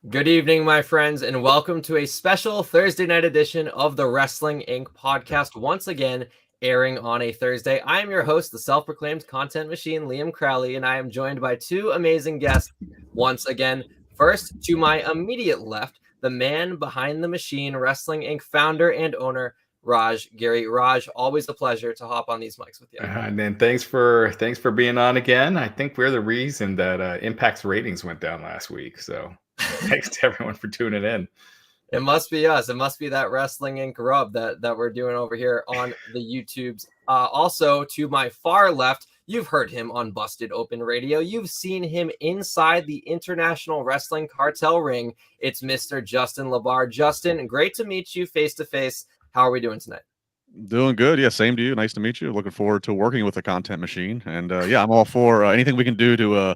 Good evening, my friends, and welcome to a special Thursday night edition of the Wrestling Inc. podcast, once again airing on a Thursday. I am your host, the self-proclaimed content machine, Liam Crowley, and I am joined by two amazing guests once again. First, to my immediate left, the man behind the machine, Wrestling Inc. founder and owner, Raj Giri. Raj, always a pleasure to hop on these mics with you. And then thanks for being on again. I think we're the reason that Impact's ratings went down last week. So thanks to everyone for tuning in. It must be us. It must be that Wrestling Inc. rub that we're doing over here on the YouTubes. Also, to my far left, you've heard him on Busted Open Radio. You've seen him inside the International Wrestling Cartel ring. It's Mr. Justin LaBar. Justin, great to meet you face to face. How are we doing tonight? Doing good. Yeah, same to you. Nice to meet you. Looking forward to working with the content machine. And yeah, I'm all for anything we can do to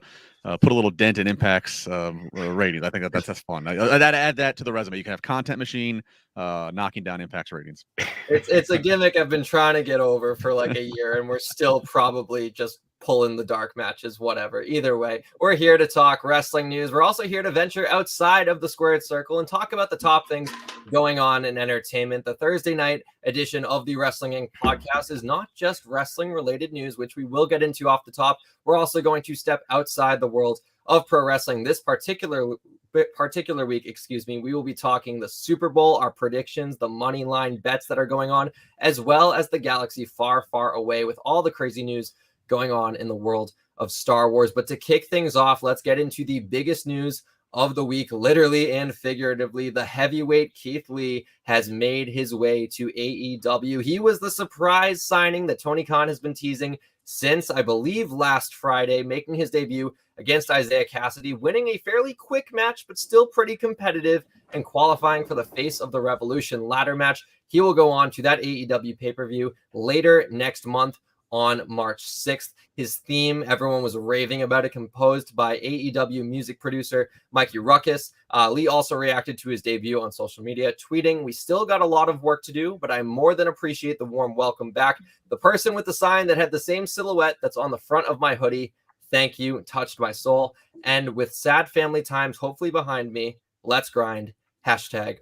put a little dent in Impact's ratings. I think that's fun. Add that to the resume. You can have content machine knocking down Impact's ratings. It's a gimmick I've been trying to get over for like a year, and we're still probably just pulling the dark matches, whatever. Either way, we're here to talk wrestling news. We're also here to venture outside of the squared circle and talk about the top things going on in entertainment. The Thursday night edition of the Wrestling Inc. podcast is not just wrestling related news, which we will get into off the top. We're also going to step outside the world of pro wrestling. This particular week, we will be talking the Super Bowl, our predictions, the money line bets that are going on, as well as the galaxy far, far away with all the crazy news going on in the world of Star Wars. But to kick things off, let's get into the biggest news of the week, literally and figuratively. The heavyweight Keith Lee has made his way to AEW. He was the surprise signing that Tony Khan has been teasing since, I believe, last Friday, making his debut against Isaiah Cassidy, winning a fairly quick match, but still pretty competitive, and qualifying for the Face of the Revolution ladder match. He will go on to that AEW pay-per-view later next month on March 6th. His theme, everyone was raving about it, composed by AEW music producer Mikey Ruckus. Lee also reacted to his debut on social media, tweeting, "We still got a lot of work to do, but I more than appreciate the warm welcome back. The person with the sign that had the same silhouette that's on the front of my hoodie. Thank you, touched my soul. And with sad family times hopefully behind me, let's grind.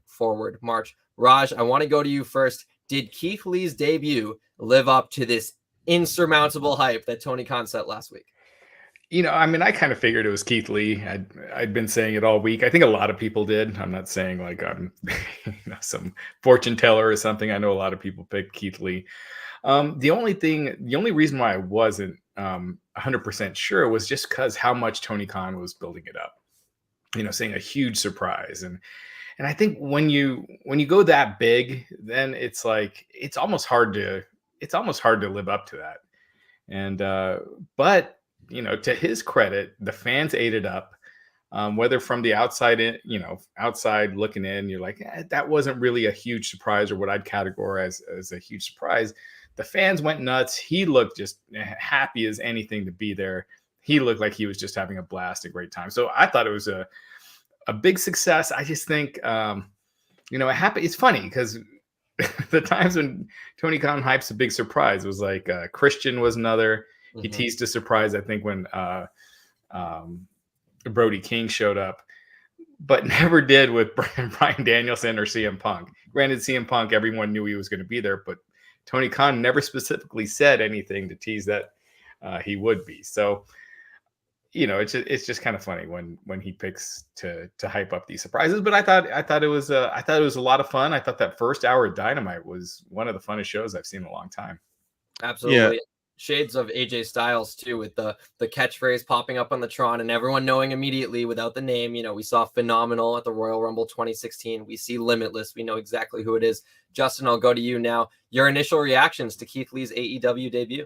#forward March." Raj, I want to go to you first. Did Keith Lee's debut live up to this insurmountable hype that Tony Khan set last week? I kind of figured it was Keith Lee. I'd been saying it all week. I think a lot of people did. I'm not saying like I'm some fortune teller or something. I know a lot of people picked Keith Lee. The only reason why I wasn't 100% sure was just because how much Tony Khan was building it up. Saying a huge surprise. And I think when you go that big, then it's like it's almost hard to live up to that. And but to his credit, the fans ate it up. Whether from the outside in, outside looking in, you're like, that wasn't really a huge surprise, or what I'd categorize as a huge surprise. The fans went nuts. He looked just happy as anything to be there. He looked like he was just having a blast, a great time. So I thought it was a big success. I just think, it happened. It's funny because the times when Tony Khan hypes a big surprise, it was like Christian was another. He teased a surprise, I think, when Brody King showed up, but never did with Bryan Danielson or CM Punk. Granted, CM Punk, everyone knew he was going to be there, but Tony Khan never specifically said anything to tease that he would be. So, it's just kind of funny when he picks to hype up these surprises. But I thought it was a lot of fun. I thought that first hour of Dynamite was one of the funnest shows I've seen in a long time. Absolutely. Yeah. Shades of AJ Styles too, with the catchphrase popping up on the Tron and everyone knowing immediately without the name. We saw Phenomenal at the Royal Rumble 2016. We see Limitless. We know exactly who it is. Justin, I'll go to you now. Your initial reactions to Keith Lee's AEW debut?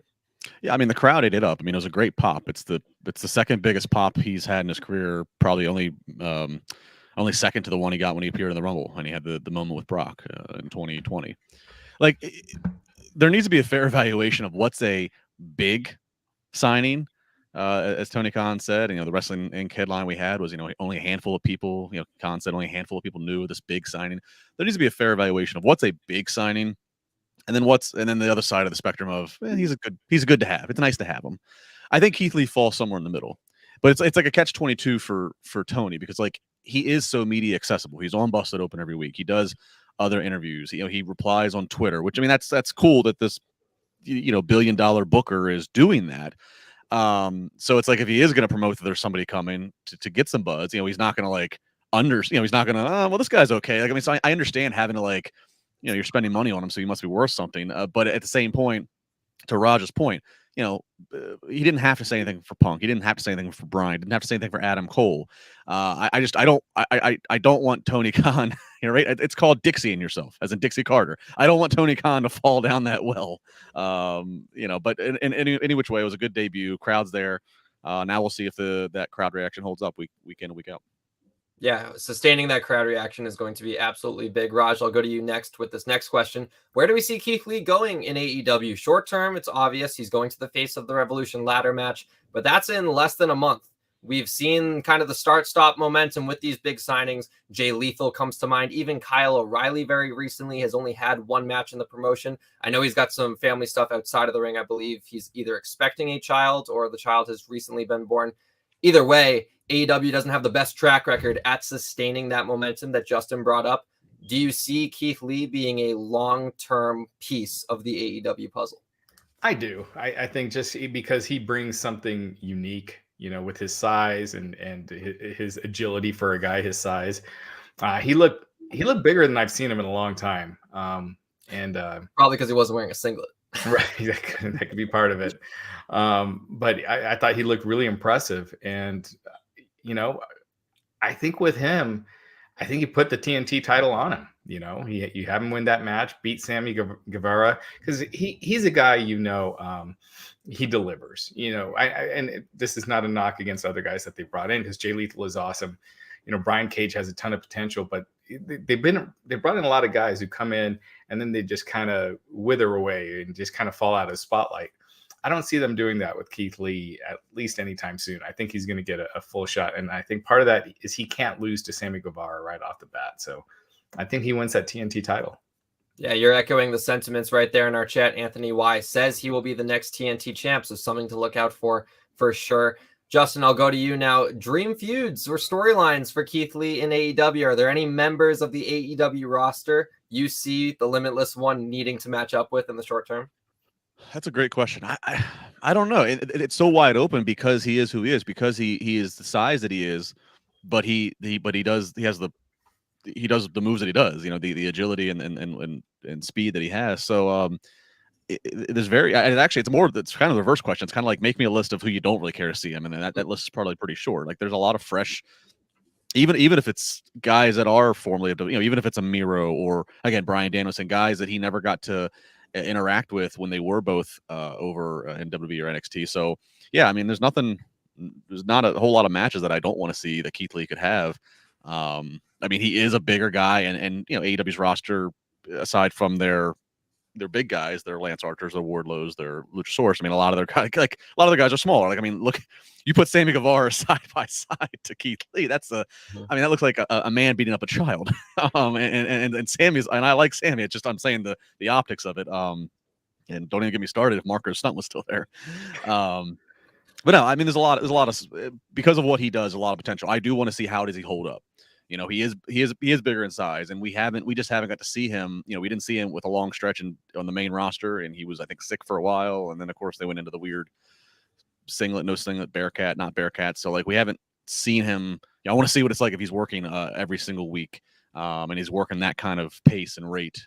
Yeah, the crowd ate it up. It was a great pop. It's the second biggest pop he's had in his career, probably only second to the one he got when he appeared in the Rumble, and he had the moment with Brock in 2020. There needs to be a fair evaluation of what's a big signing. As Tony Khan said, the Wrestling Inc. headline we had was, only a handful of people, Khan said only a handful of people knew of this big signing. There needs to be a fair evaluation of what's a big signing, and then the other side of the spectrum of he's good to have. It's nice to have him. I think Keith Lee falls somewhere in the middle, but it's like a catch-22 for Tony, because he is so media accessible. He's on Busted Open every week. He does other interviews. He replies on Twitter, which, I mean, that's cool that this billion-dollar booker is doing that. So it's like, if he is going to promote that there's somebody coming to get some buzz, he's not going to like he's not going to, well, this guy's okay. Like, I mean, so I understand having to, like, you're spending money on him, so you must be worth something. But at the same point, to Raj's point, he didn't have to say anything for Punk. He didn't have to say anything for Bryan. Didn't have to say anything for Adam Cole. I don't want Tony Khan. Right? It's called Dixieing yourself, as in Dixie Carter. I don't want Tony Khan to fall down that well. But in any which way, it was a good debut. Crowd's there. Now we'll see if that crowd reaction holds up week in and week out. Yeah, sustaining that crowd reaction is going to be absolutely big. Raj, I'll go to you next with this next question. Where do we see Keith Lee going in AEW? Short term, it's obvious he's going to the Face of the Revolution ladder match, but that's in less than a month. We've seen kind of the start-stop momentum with these big signings. Jay Lethal comes to mind. Even Kyle O'Reilly very recently has only had one match in the promotion. I know he's got some family stuff outside of the ring. I believe he's either expecting a child or the child has recently been born. Either way, AEW doesn't have the best track record at sustaining that momentum that Justin brought up. Do you see Keith Lee being a long-term piece of the AEW puzzle? I do. I think just because he brings something unique, with his size and his agility for a guy his size. He looked bigger than I've seen him in a long time. Probably because he wasn't wearing a singlet. Right, that could be part of it. But I thought he looked really impressive, and I think with him, I think you put the TNT title on him. You have him win that match, beat Sammy Guevara, because he's a guy, he delivers. And this is not a knock against other guys that they brought in, because Jay Lethal is awesome. Brian Cage has a ton of potential, but they brought in a lot of guys who come in and then they just kind of wither away and just kind of fall out of the spotlight. I don't see them doing that with Keith Lee, at least anytime soon. I think he's going to get a full shot. And I think part of that is he can't lose to Sammy Guevara right off the bat. So I think he wins that TNT title. Yeah, you're echoing the sentiments right there in our chat. Anthony Y says he will be the next TNT champ, so something to look out for sure. Justin, I'll go to you now. Dream feuds or storylines for Keith Lee in AEW. Are there any members of the AEW roster you see the Limitless One needing to match up with in the short term? That's a great question. I don't know. It's so wide open because he is who he is, because he is the size that he is, but he does the moves that he does. The agility and speed that he has. So there's it's kind of the reverse question. It's kind of like, make me a list of who you don't really care to see him, and then that list is probably pretty short. Like, there's a lot of fresh, even if it's guys that are formerly, even if it's a Miro or, again, Bryan Danielson, guys that he never got to interact with when they were both over in WWE or NXT. So yeah, I mean, there's not a whole lot of matches that I don't want to see that Keith Lee could have. I mean, he is a bigger guy, and AEW's roster, aside from their big guys, their Lance Archers, their Wardlows, their Luchasaurus, I mean, a lot of their guys are smaller. Like, I mean, look, you put Sammy Guevara side by side to Keith Lee. That looks like a man beating up a child. And Sammy's, and I like Sammy. It's just, I'm saying the optics of it. And don't even get me started if Marcus Stunt was still there. But no, I mean, there's a lot of, because of what he does, a lot of potential. I do want to see, how does he hold up? He is bigger in size, and we just haven't got to see him. We didn't see him with a long stretch on the main roster, and he was, I think, sick for a while. And then, of course, they went into the weird singlet, no singlet, Bearcat, not Bearcat. So, like, we haven't seen him. I want to see what it's like if he's working every single week, and he's working that kind of pace and rate,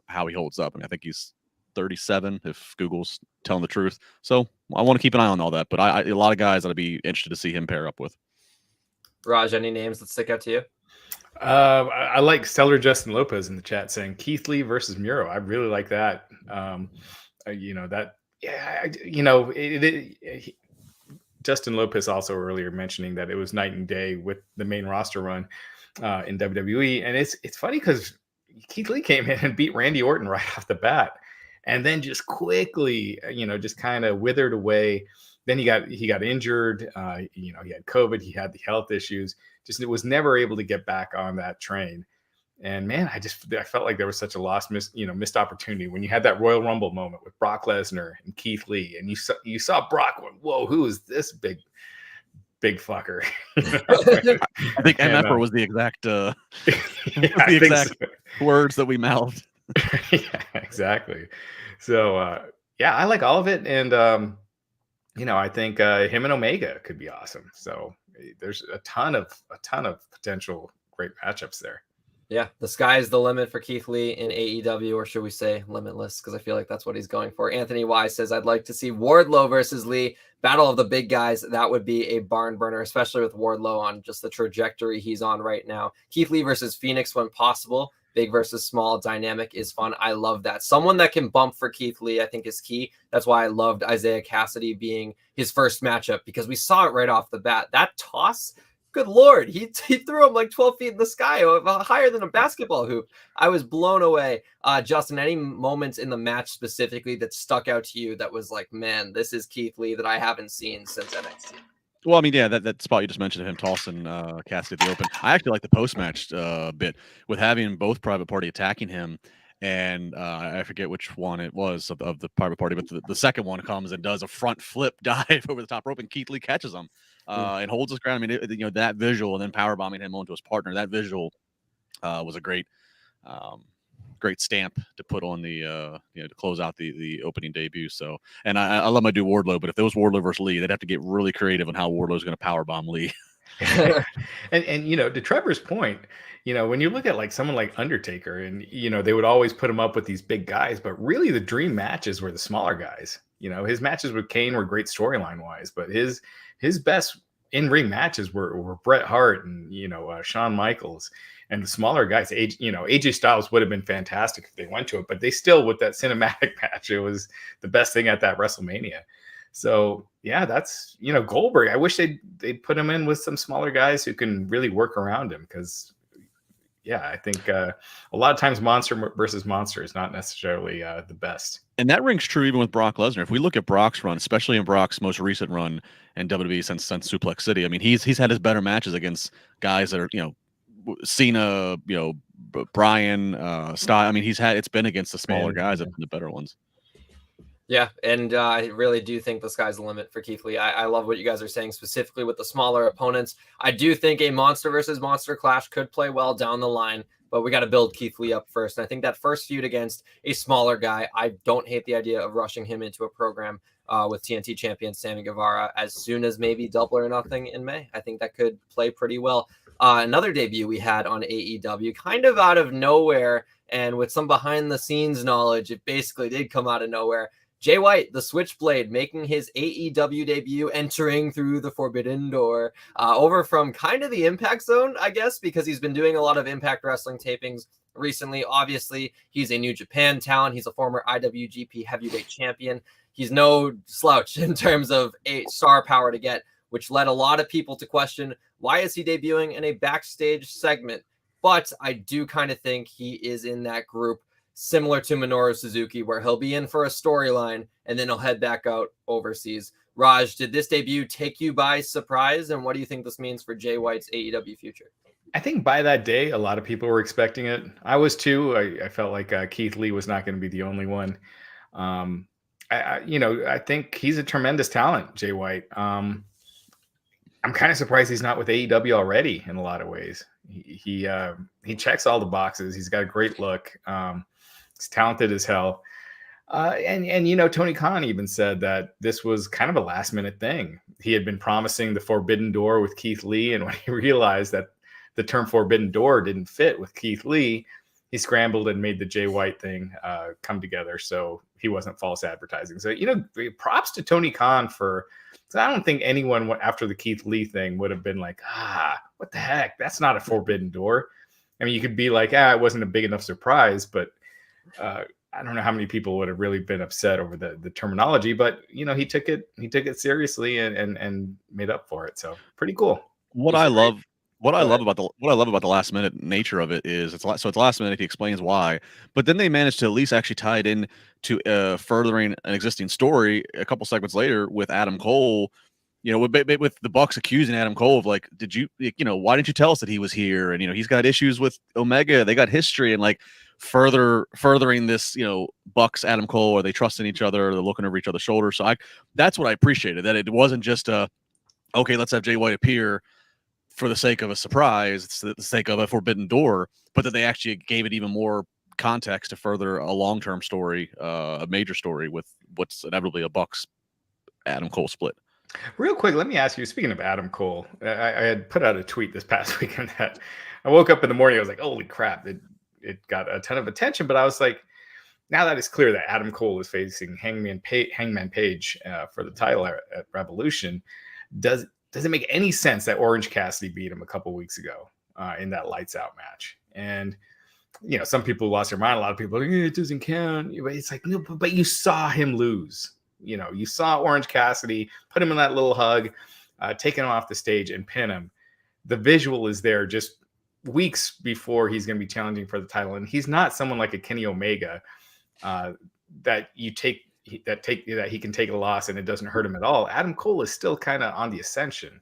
how he holds up. I mean, I think he's 37, if Google's telling the truth. So I want to keep an eye on all that. But a lot of guys that I'd be interested to see him pair up with. Raj, any names that stick out to you? I like Stellar Justin Lopez in the chat saying Keith Lee versus Miro. I really like that. Justin Lopez also earlier mentioning that it was night and day with the main roster run in WWE. And it's funny because Keith Lee came in and beat Randy Orton right off the bat, and then just quickly, just kind of withered away. Then he got injured. He had COVID. He had the health issues. Just, it was never able to get back on that train. And man, I felt like there was such a missed opportunity when you had that Royal Rumble moment with Brock Lesnar and Keith Lee, and you saw Brock went, whoa, who is this big big fucker. I think MFR was the exact words that we mouthed. Yeah, exactly. So yeah, I like all of it, and I think him and Omega could be awesome. So there's a ton of potential great matchups there. Yeah, the sky is the limit for Keith Lee in AEW, or should we say limitless? Because I feel like that's what he's going for. Anthony Y says, I'd like to see Wardlow versus Lee, battle of the big guys. That would be a barn burner, especially with Wardlow on just the trajectory he's on right now. Keith Lee versus Phoenix when possible. Big versus small dynamic is fun. I love that. Someone that can bump for Keith Lee, I think, is key. That's why I loved Isaiah Cassidy being his first matchup, because we saw it right off the bat. That toss, good Lord, he threw him like 12 feet in the sky, higher than a basketball hoop. I was blown away. Justin, any moments in the match specifically that stuck out to you that was like, man, this is Keith Lee that I haven't seen since NXT? Well, I mean, yeah, that spot you just mentioned of him tossing Cassidy at the open. I actually like the post-match bit with having both Private Party attacking him. And I forget which one it was of the Private Party, but the second one comes and does a front flip dive over the top rope, and Keith Lee catches him and holds his ground. I mean, that visual, and then power bombing him onto his partner. That visual was a great stamp to put on the to close out the opening debut. So, and I love my dude Wardlow, but if there was Wardlow versus Lee, they'd have to get really creative on how Wardlow's going to power bomb Lee. and to Trevor's point, when you look at like someone like Undertaker, and they would always put him up with these big guys, but really the dream matches were the smaller guys. His matches with Kane were great storyline wise, but his best in-ring matches were Bret Hart and Shawn Michaels. And the smaller guys, AJ Styles would have been fantastic if they went to it, but they still, with that cinematic match, it was the best thing at that WrestleMania. So yeah, that's Goldberg. I wish they'd put him in with some smaller guys who can really work around him, because yeah, I think a lot of times monster versus monster is not necessarily the best. And that rings true even with Brock Lesnar. If we look at Brock's run, especially in Brock's most recent run in WWE since Suplex City, I mean, he's had his better matches against guys that are Cena, Bryan, Style. I mean, it's been against the smaller guys that have been the better ones. Yeah, and I really do think the sky's the limit for Keith Lee. I love what you guys are saying, specifically with the smaller opponents. I do think a monster versus monster clash could play well down the line, but we got to build Keith Lee up first. And I think that first feud against a smaller guy, I don't hate the idea of rushing him into a program with TNT champion Sammy Guevara as soon as maybe Double or Nothing in May. I think that could play pretty well. Another debut we had on AEW, kind of out of nowhere, and with some behind the scenes knowledge, it basically did come out of nowhere. Jay White, the Switchblade, making his AEW debut, entering through the Forbidden Door, over from kind of the Impact Zone, I guess, because he's been doing a lot of Impact Wrestling tapings recently. Obviously, he's a New Japan talent. He's a former IWGP Heavyweight Champion. He's no slouch in terms of a star power to get, which led a lot of people to question, why is he debuting in a backstage segment? But I do kind of think he is in that group, similar to Minoru Suzuki, where he'll be in for a storyline and then he'll head back out overseas. Raj, did this debut take you by surprise? And what do you think this means for Jay White's AEW future? I think by that day, a lot of people were expecting it. I was too. I felt like Keith Lee was not going to be the only one. I think he's a tremendous talent, Jay White. I'm kind of surprised he's not with AEW already in a lot of ways. He checks all the boxes. He's got a great look. He's talented as hell. And Tony Khan even said that this was kind of a last minute thing. He had been promising the Forbidden Door with Keith Lee. And when he realized that the term Forbidden Door didn't fit with Keith Lee, he scrambled and made the Jay White thing come together. So he wasn't false advertising. So, props to Tony Khan so I don't think anyone after the Keith Lee thing would have been like, what the heck? That's not a Forbidden Door. I mean, you could be like, it wasn't a big enough surprise, but I don't know how many people would have really been upset over the terminology, but he took it seriously and made up for it. So pretty cool. What I love about the last minute nature of it is it's last minute. He explains why, but then they managed to at least actually tie it in to furthering an existing story a couple segments later with Adam Cole. With the Bucks accusing Adam Cole of like, why didn't you tell us that he was here? And he's got issues with Omega. They got history, and like furthering this, Bucks Adam Cole, are they trusting each other? They're looking over each other's shoulders. So that's what I appreciated, that it wasn't just okay, let's have Jay White appear for the sake of a surprise, it's the sake of a forbidden door, but that they actually gave it even more context to further a long-term story, a major story with what's inevitably a Bucks Adam Cole split. Real quick, let me ask you, speaking of Adam Cole, I had put out a tweet this past weekend that I woke up in the morning, I was like, holy crap, it got a ton of attention, but I was like, now that it's clear that Adam Cole is facing Hangman Page for the title at Revolution, does it make any sense that Orange Cassidy beat him a couple weeks ago in that lights out match? And some people lost their mind. A lot of people are like, it doesn't count. It's like, no, but you saw him lose. You saw Orange Cassidy put him in that little hug, take him off the stage and pin him. The visual is there just weeks before he's going to be challenging for the title. And he's not someone like a Kenny Omega that he can take a loss and it doesn't hurt him at all. Adam Cole is still kind of on the ascension.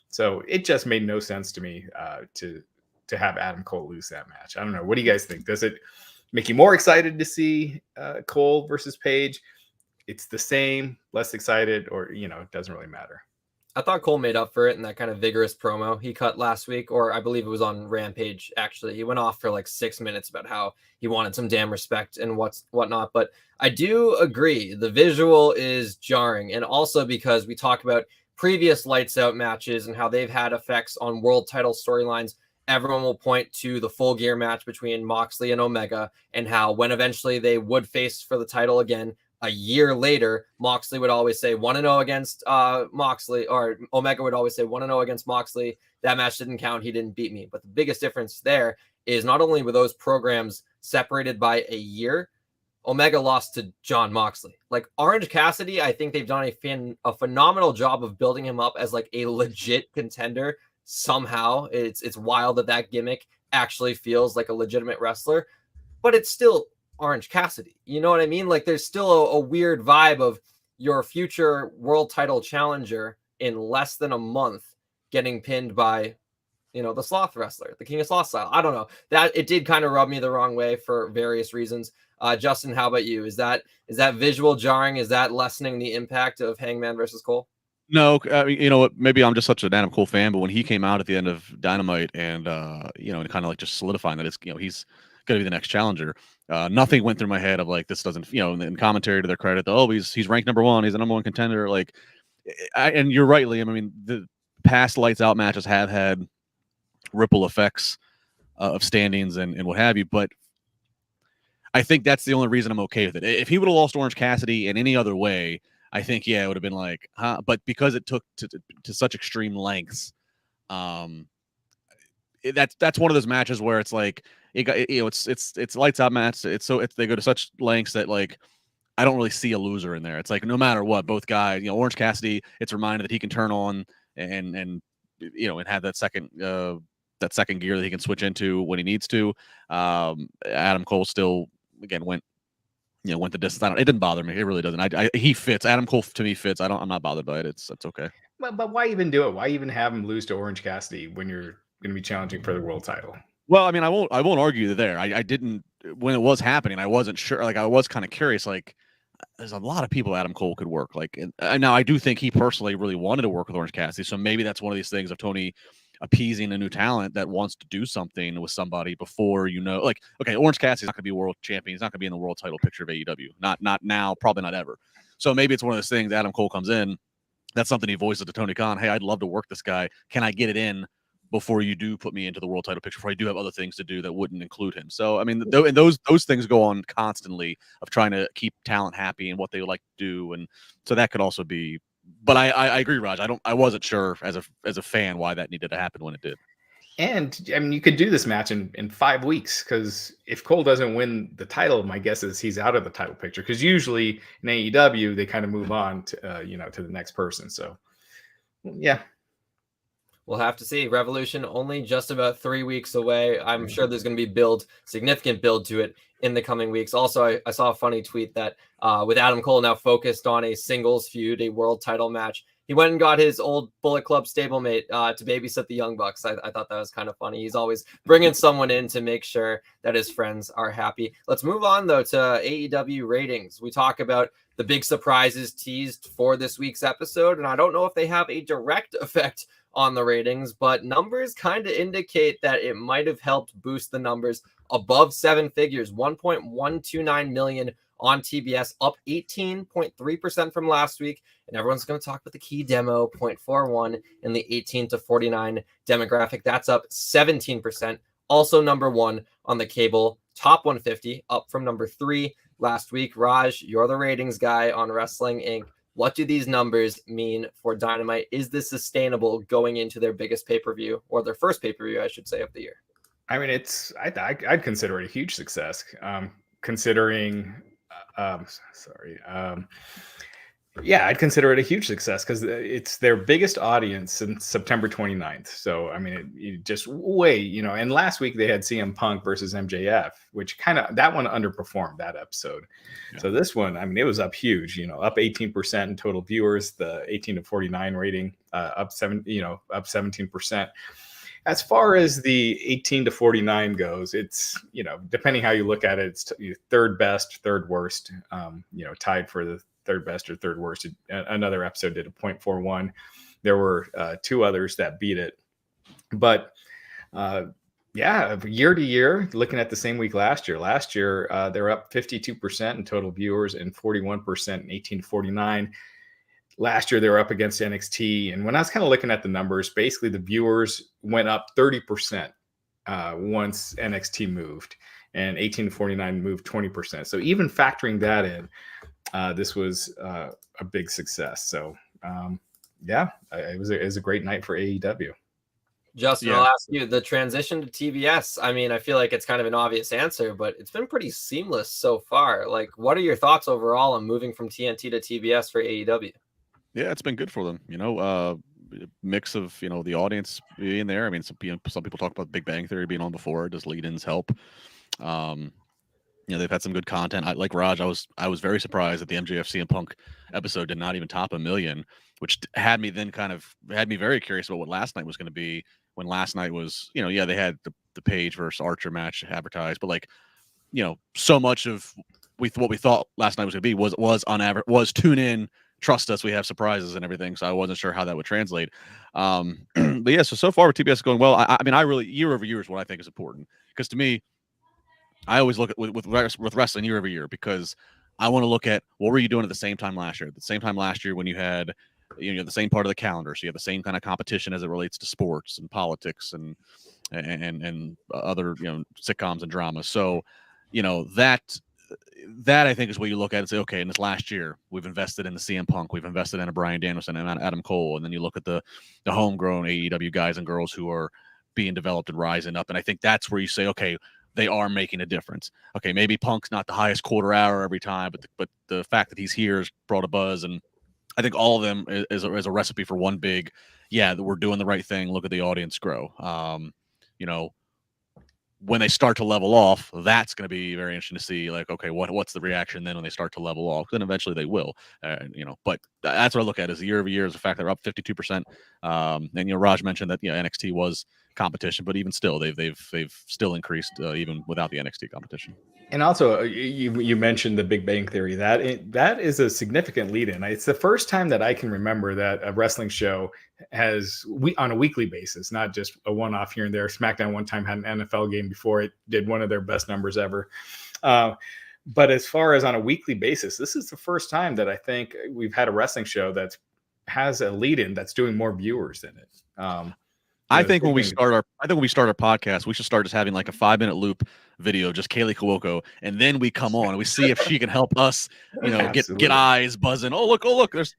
So it just made no sense to me to have Adam Cole lose that match. I don't know. What do you guys think? Does it make you more excited to see Cole versus Page? It's the same, less excited, or, it doesn't really matter. I thought Cole made up for it in that kind of vigorous promo he cut last week, or I believe it was on Rampage, actually. He went off for like 6 minutes about how he wanted some damn respect and whatnot. But I do agree. The visual is jarring. And also because we talk about previous lights out matches and how they've had effects on world title storylines, everyone will point to the Full Gear match between Moxley and Omega and how when eventually they would face for the title again, a year later, Moxley would always say 1-0 against Moxley, or Omega would always say 1-0 against Moxley. That match didn't count. He didn't beat me. But the biggest difference there is not only were those programs separated by a year, Omega lost to John Moxley. Like Orange Cassidy, I think they've done a phenomenal job of building him up as like a legit contender. Somehow it's wild that gimmick actually feels like a legitimate wrestler, but it's still Orange Cassidy. You know what I mean? Like there's still a weird vibe of your future world title challenger in less than a month getting pinned by, the Sloth wrestler, the King of Sloth style. I don't know. That it did kind of rub me the wrong way for various reasons. Justin, how about you? Is that visual jarring? Is that lessening the impact of Hangman versus Cole? No, I mean, you know what? Maybe I'm just such an Adam Cole fan, but when he came out at the end of Dynamite and and kind of like just solidifying that it's he's going to be the next challenger. Nothing went through my head of like this doesn't in commentary to their credit. He's ranked number one. He's the number one contender. Like, and you're right, Liam. I mean, the past lights out matches have had ripple effects of standings and what have you, but I think that's the only reason I'm okay with it. If he would have lost Orange Cassidy in any other way, I think it would have been like, huh? But because it took to such extreme lengths, that's one of those matches where it's like it's lights out match. They go to such lengths that like I don't really see a loser in there. It's like no matter what, both guys, Orange Cassidy, it's reminded that he can turn on and have that second gear that he can switch into when he needs to. Adam Cole still again went the distance. It didn't bother me. It really doesn't. He fits. Adam Cole to me fits. I'm not bothered by it. It's okay. But why even do it? Why even have him lose to Orange Cassidy when you're going to be challenging for the world title? Well, I mean, I won't argue there. I didn't when it was happening. I wasn't sure. Like I was kind of curious. Like there's a lot of people Adam Cole could work. Like now I do think he personally really wanted to work with Orange Cassidy. So maybe that's one of these things of Tony appeasing a new talent that wants to do something with somebody before like, okay, Orange Cassidy's not going to be world champion. He's not going to be in the world title picture of AEW. Not now, probably not ever. So maybe it's one of those things. Adam Cole comes in. That's something he voices to Tony Khan. Hey, I'd love to work this guy. Can I get it in before you do put me into the world title picture? Before I do have other things to do that wouldn't include him. So I mean, and those things go on constantly of trying to keep talent happy and what they would like to do, and so that could also be. But I agree, Raj. I wasn't sure as a fan why that needed to happen when it did. And I mean, you could do this match in 5 weeks because if Cole doesn't win the title, my guess is he's out of the title picture. Because usually in AEW they kind of move on to to the next person. So yeah, we'll have to see. Revolution only just about 3 weeks away. I'm sure there's going to be significant build to it in the coming weeks. Also, I saw a funny tweet that with Adam Cole now focused on a singles feud, a world title match, he went and got his old Bullet Club stablemate to babysit the Young Bucks. I thought that was kind of funny. He's always bringing someone in to make sure that his friends are happy. Let's move on, though, to AEW ratings. We talk about the big surprises teased for this week's episode, and I don't know if they have a direct effect on the ratings, but numbers kind of indicate that it might have helped boost the numbers above 7 figures. 1.129 million on TBS, up 18.3% from last week. And everyone's going to talk about the key demo, 0.41 in the 18 to 49 demographic. That's up 17%. Also number 1 on the cable top 150, up from number 3 last week. Raj, you're the ratings guy on Wrestling Inc. What do these numbers mean for Dynamite? Is this sustainable going into their biggest pay-per-view, or their first pay-per-view, I should say, of the year? I mean, I'd consider it a huge success, considering. Yeah, I'd consider it a huge success because it's their biggest audience since September 29th. So, I mean, it just way, and last week they had CM Punk versus MJF, which that one underperformed that episode. Yeah. So this one, I mean, it was up huge, up 18% in total viewers, the 18 to 49 rating, up 17%. As far as the 18 to 49 goes, it's, depending how you look at it, it's third best, third worst, tied for the third best or third worst. Another episode did a 0.41. There were 2 others that beat it. But year to year, looking at the same week last year, they're up 52% in total viewers and 41% in 18 to 49. Last year, they were up against NXT. And when I was kind of looking at the numbers, basically the viewers went up 30% once NXT moved, and 18 to 49 moved 20%. So even factoring that in, this was a big success. So, it was a great night for AEW. Justin, I'll ask you, the transition to TBS. I mean, I feel like it's kind of an obvious answer, but it's been pretty seamless so far. Like, what are your thoughts overall on moving from TNT to TBS for AEW? Yeah, it's been good for them. Mix of the audience being there. I mean, some people talk about Big Bang Theory being on before. Does lead-ins help? They've had some good content. Like Raj, I was very surprised that the MJF CM Punk episode did not even top 1 million, which had me very curious about what last night was going to be. When last night was, they had the Page versus Archer match advertised, but so much of what we thought last night was going to be was tune in. Trust us, we have surprises and everything. So I wasn't sure how that would translate. But yeah, so far with TBS is going well. I mean, I really, year over year is what I think is important, because to me, I always look at with wrestling year over year, because I want to look at what were you doing at the same time last year. At the same time last year when you had the same part of the calendar, so you have the same kind of competition as it relates to sports and politics and other sitcoms and dramas. So that I think is what you look at and say, okay, in this last year, we've invested in the CM Punk, we've invested in a Bryan Danielson and Adam Cole, and then you look at the homegrown AEW guys and girls who are being developed and rising up, and I think that's where you say, okay, they are making a difference. Okay, maybe Punk's not the highest quarter hour every time, but the fact that he's here has brought a buzz, and I think all of them is a recipe for one big, that we're doing the right thing. Look at the audience grow. When they start to level off, that's going to be very interesting to see. Like, okay, what's the reaction then when they start to level off? Then eventually they will, But that's what I look at, is year over year is the fact they're up 52%. And Raj mentioned that NXT was competition, but even still, they've still increased even without the NXT competition. And also, you mentioned the Big Bang Theory. That is a significant lead-in. It's the first time that I can remember that a wrestling show has on a weekly basis, not just a one-off here and there. SmackDown one time had an NFL game before it did one of their best numbers ever. But as far as on a weekly basis, this is the first time that I think we've had a wrestling show that has a lead-in that's doing more viewers than it. I think when we start our podcast, we should start just having like a 5-minute loop video, just Kaylee Cuoco, and then we come on and we see if she can help us, get eyes buzzing. Oh look, there's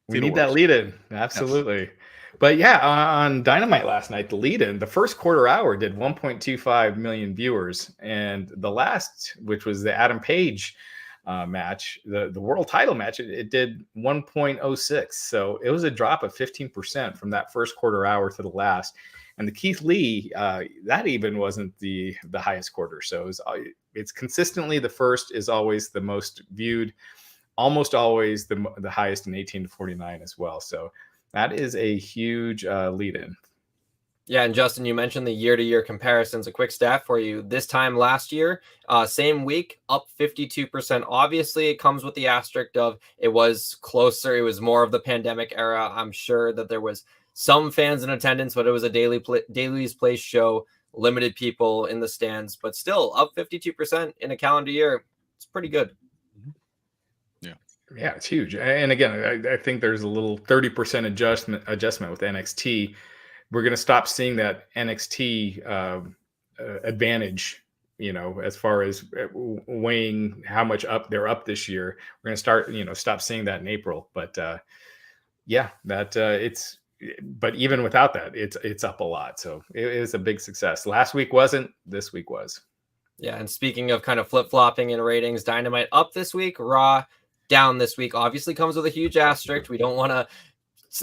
we need that lead in. Absolutely. Yes. But on Dynamite last night, the lead in, the first quarter hour did 1.25 million viewers, and the last, which was the Adam Page match, the world title match, it did 1.06. So it was a drop of 15% from that first quarter hour to the last. And the Keith Lee, that even wasn't the highest quarter. So it's consistently the first is always the most viewed. almost always the highest in 18 to 49 as well. So that is a huge lead in. Yeah, and Justin, you mentioned the year-to-year comparisons. A quick stat for you. This time last year, same week, up 52%. Obviously, it comes with the asterisk of it was closer. It was more of the pandemic era. I'm sure that there was some fans in attendance, but it was a Daily's Place show, limited people in the stands, but still up 52% in a calendar year. It's pretty good. Yeah, it's huge. And again, I think there's a little 30% adjustment with NXT. We're going to stop seeing that NXT advantage, as far as weighing how much up they're up this year. We're going to start, stop seeing that in April. But but even without that, it's up a lot. So it is a big success. Last week wasn't, this week was. Yeah, and speaking of kind of flip-flopping in ratings, Dynamite up this week, Raw down this week. Obviously comes with a huge asterisk. We don't want to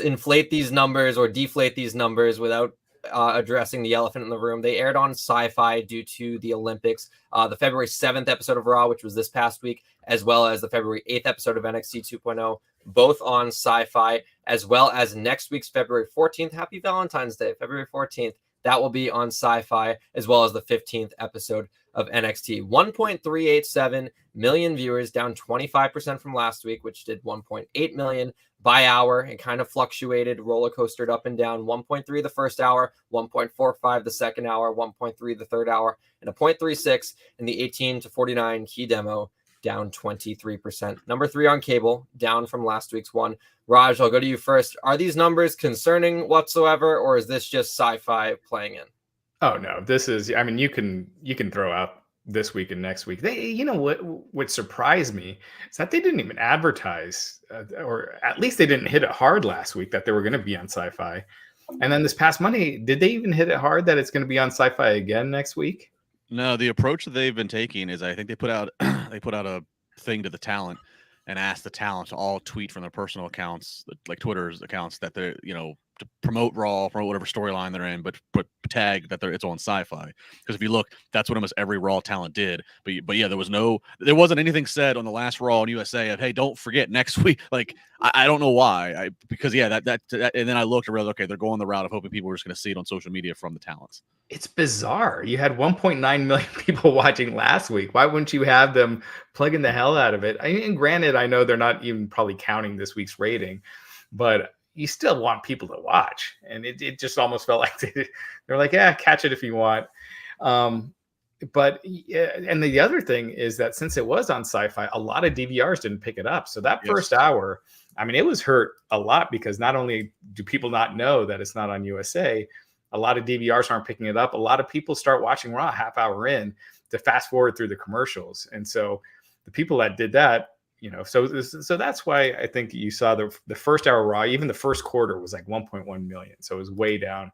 inflate these numbers or deflate these numbers without addressing the elephant in the room. They aired on Sci-Fi due to the Olympics. The February 7th episode of Raw, which was this past week, as well as the February 8th episode of NXT 2.0, both on Sci-Fi, as well as next week's February 14th. Happy Valentine's Day, February 14th. That will be on Sci-Fi, as well as the 15th episode of NXT. 1.387 million viewers, down 25% from last week, which did 1.8 million by hour and kind of fluctuated, roller coastered up and down. 1.3 the first hour, 1.45 the second hour, 1.3 the third hour, and a 0.36 in the 18 to 49 key demo, down 23%. Number 3 on cable, down from last week's one. Raj, I'll go to you first. Are these numbers concerning whatsoever, or is this just Sci-Fi playing in? Oh no, this is, you can throw out this week and next week. What surprised me is that they didn't even advertise, or at least they didn't hit it hard last week that they were going to be on Sci-Fi. And then this past Monday, did they even hit it hard that it's going to be on Sci-Fi again next week? No, the approach that they've been taking is, I think they put out a thing to the talent and asked the talent to all tweet from their personal accounts, like Twitter's accounts, that they're, to promote Raw, promote whatever storyline they're in, but tag that it's on Sci-Fi. Because if you look, that's what almost every Raw talent did. But yeah, there wasn't anything said on the last Raw on USA of, hey, don't forget next week. Like, I don't know why. Because that and then I looked and realized, okay, they're going the route of hoping people are just going to see it on social media from the talents. It's bizarre. You had 1.9 million people watching last week. Why wouldn't you have them plugging the hell out of it? And granted, I know they're not even probably counting this week's rating, but you still want people to watch. And it just almost felt like they're like, yeah, catch it if you want. But and the other thing is that since it was on Sci-Fi, a lot of DVRs didn't pick it up. So that first hour, it was hurt a lot because not only do people not know that it's not on USA, a lot of DVRs aren't picking it up. A lot of people start watching Raw a half hour in to fast forward through the commercials. And so the people that did that, so that's why I think you saw the first hour Raw, even the first quarter was like 1.1 million. So it was way down.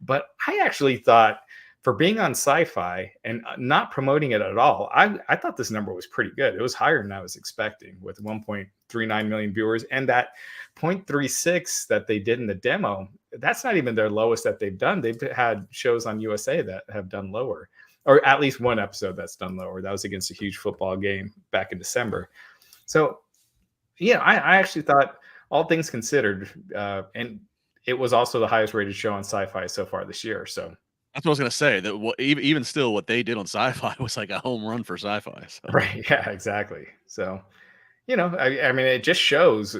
But I actually thought, for being on Sci-Fi and not promoting it at all, I thought this number was pretty good. It was higher than I was expecting, with 1.39 million viewers, and that 0.36 that they did in the demo. That's not even their lowest that they've done. They've had shows on USA that have done lower, or at least one episode that's done lower. That was against a huge football game back in December. So, yeah, I actually thought, all things considered, and it was also the highest rated show on Sci-Fi so far this year. So that's what I was going to say. That even still, what they did on Sci-Fi was like a home run for Sci-Fi. So. Right? Yeah, exactly. So, it just shows.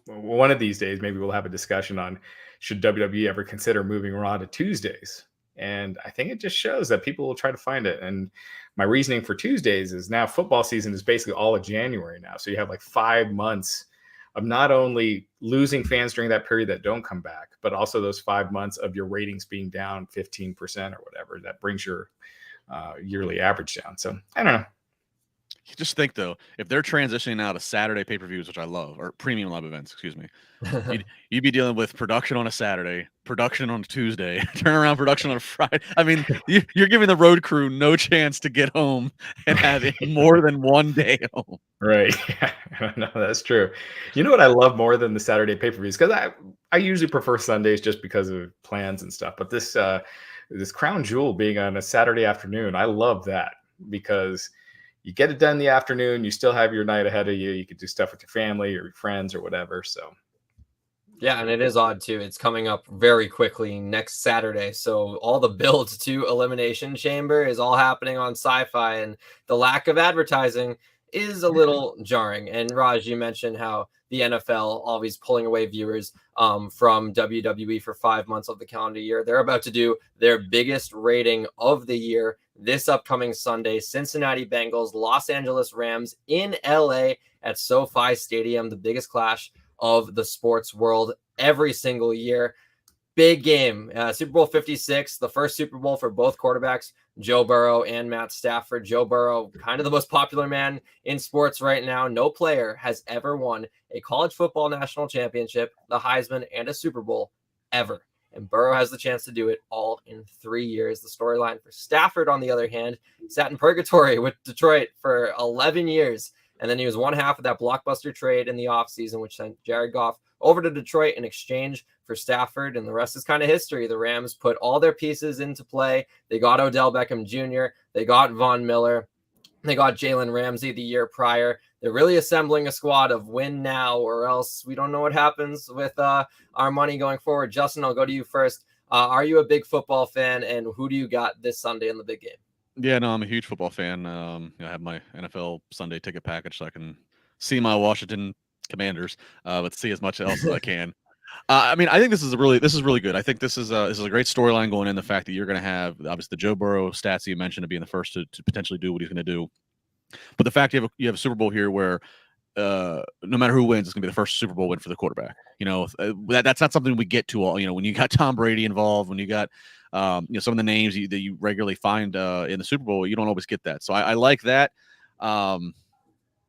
One of these days, maybe we'll have a discussion on, should WWE ever consider moving Raw to Tuesdays? And I think it just shows that people will try to find it. And my reasoning for Tuesdays is, now football season is basically all of January now. So you have like 5 months of not only losing fans during that period that don't come back, but also those 5 months of your ratings being down 15% or whatever. That brings your yearly average down. So I don't know. Just think, though, if they're transitioning now to Saturday pay-per-views, which I love, or premium live events, excuse me, you'd be dealing with production on a Saturday, production on a Tuesday, turnaround production on a Friday. You're giving the road crew no chance to get home and have more than one day home. Right. Yeah. No, that's true. You know what I love more than the Saturday pay-per-views? Because I usually prefer Sundays just because of plans and stuff. But this Crown Jewel being on a Saturday afternoon, I love that, because you get it done in the afternoon. You still have your night ahead of you. You could do stuff with your family or your friends or whatever. So. Yeah, and it is odd too. It's coming up very quickly next Saturday. So all the builds to Elimination Chamber is all happening on Sci-Fi, and the lack of advertising is a little jarring. And Raj, you mentioned how the NFL always pulling away viewers from WWE for 5 months of the calendar year. They're about to do their biggest rating of the year this upcoming Sunday. Cincinnati Bengals, Los Angeles Rams in LA at SoFi Stadium, the biggest clash of the sports world every single year. Big game. Super Bowl 56, the first Super Bowl for both quarterbacks, Joe Burrow and Matt Stafford. Joe Burrow, kind of the most popular man in sports right now. No player has ever won a college football national championship, the Heisman, and a Super Bowl ever. And Burrow has the chance to do it all in 3 years. The storyline for Stafford, on the other hand, sat in purgatory with Detroit for 11 years. And then he was one half of that blockbuster trade in the offseason, which sent Jared Goff over to Detroit in exchange for Stafford. And the rest is kind of history. The Rams put all their pieces into play. They got Odell Beckham Jr., they got Von Miller, they got Jalen Ramsey the year prior. They're really assembling a squad of win now, or else we don't know what happens with our money going forward. Justin, I'll go to you first. Are you a big football fan, and who do you got this Sunday in the big game? Yeah, no, I'm a huge football fan. I have my NFL Sunday ticket package so I can see my Washington Commanders, but see as much else as I can. I mean, I think this is really good. I think this is a great storyline going in. The fact that you're going to have obviously the Joe Burrow stats that you mentioned to being the first to potentially do what he's going to do, but the fact you have a Super Bowl here where no matter who wins, it's going to be the first Super Bowl win for the quarterback. That's not something we get to all. When you got Tom Brady involved, when you got some of the names that you regularly find in the Super Bowl, you don't always get that. So I like that. And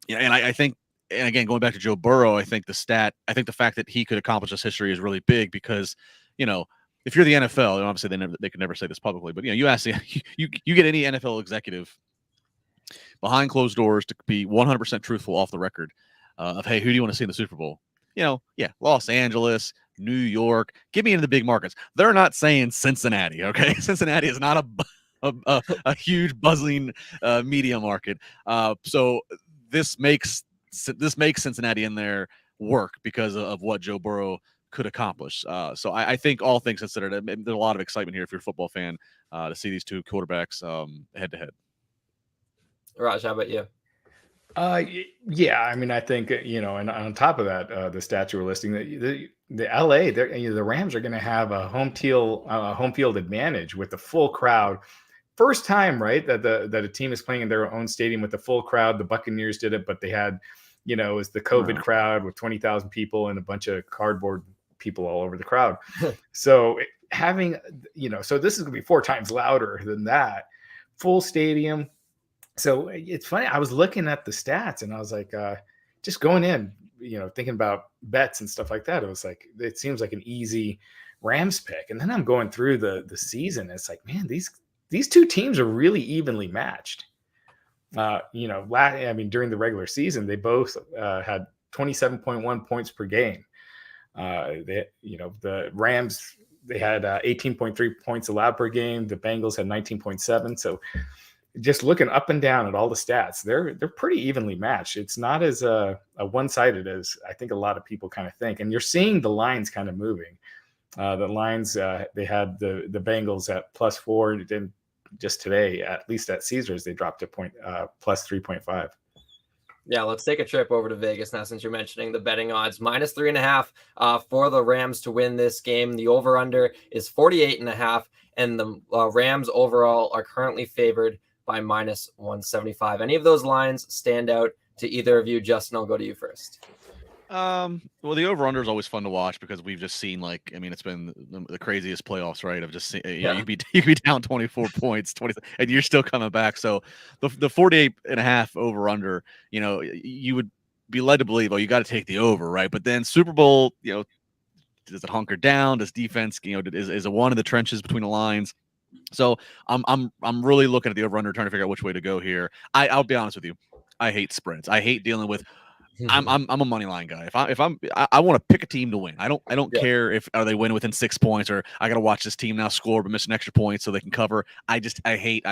I think, and again, going back to Joe Burrow, I think the fact that he could accomplish this history is really big because, if you're the NFL, and obviously they could never say this publicly, but you ask you get any NFL executive behind closed doors to be 100% truthful off the record of, hey, who do you want to see in the Super Bowl? Los Angeles, New York, give me into the big markets. They're not saying Cincinnati, okay? Cincinnati is not a huge buzzing media market. So this makes Cincinnati in there work because of what Joe Burrow could accomplish. So I think all things considered, there's a lot of excitement here if you're a football fan to see these two quarterbacks head to head. Raj, how about you? Yeah, I mean, I think and on top of that, the stats you were listing, the LA, the Rams are going to have a home field advantage with the full crowd. First time, right, that a team is playing in their own stadium with the full crowd. The Buccaneers did it, but they had, it was the COVID crowd with 20,000 people and a bunch of cardboard people all over the crowd. So having, so this is going to be 4 times louder than that. Full stadium. So it's funny. I was looking at the stats and I was like, just going in, thinking about bets and stuff like that. It was like, it seems like an easy Rams pick. And then I'm going through the season. It's like, man, these two teams are really evenly matched. During the regular season, they both had 27.1 points per game. The Rams, they had 18.3 points allowed per game. The Bengals had 19.7. So just looking up and down at all the stats, they're pretty evenly matched. It's not as a one-sided as I think a lot of people kind of think. And you're seeing the lines kind of moving. The lines, they had the Bengals at +4, and just today, at least at Caesars, they dropped to +3.5. Yeah, let's take a trip over to Vegas now, since you're mentioning the betting odds. -3.5 for the Rams to win this game. The over-under is 48.5, and the Rams overall are currently favored by -175. Any of those lines stand out to either of you? Justin, I'll go to you first. Well, the over-under is always fun to watch because we've just seen, it's been the craziest playoffs, right? Of just you could be down 24 points, 20, and you're still coming back. So the 48.5 over-under, you would be led to believe, you got to take the over, right? But then Super Bowl, does it hunker down? Does defense, is it one in the trenches between the lines? So I'm really looking at the over-under, trying to figure out which way to go here. I'll be honest with you, I hate spreads. I hate dealing with. I'm a money line guy. I want to pick a team to win. I don't care if they win within 6 points, or I got to watch this team now score but miss an extra point so they can cover. I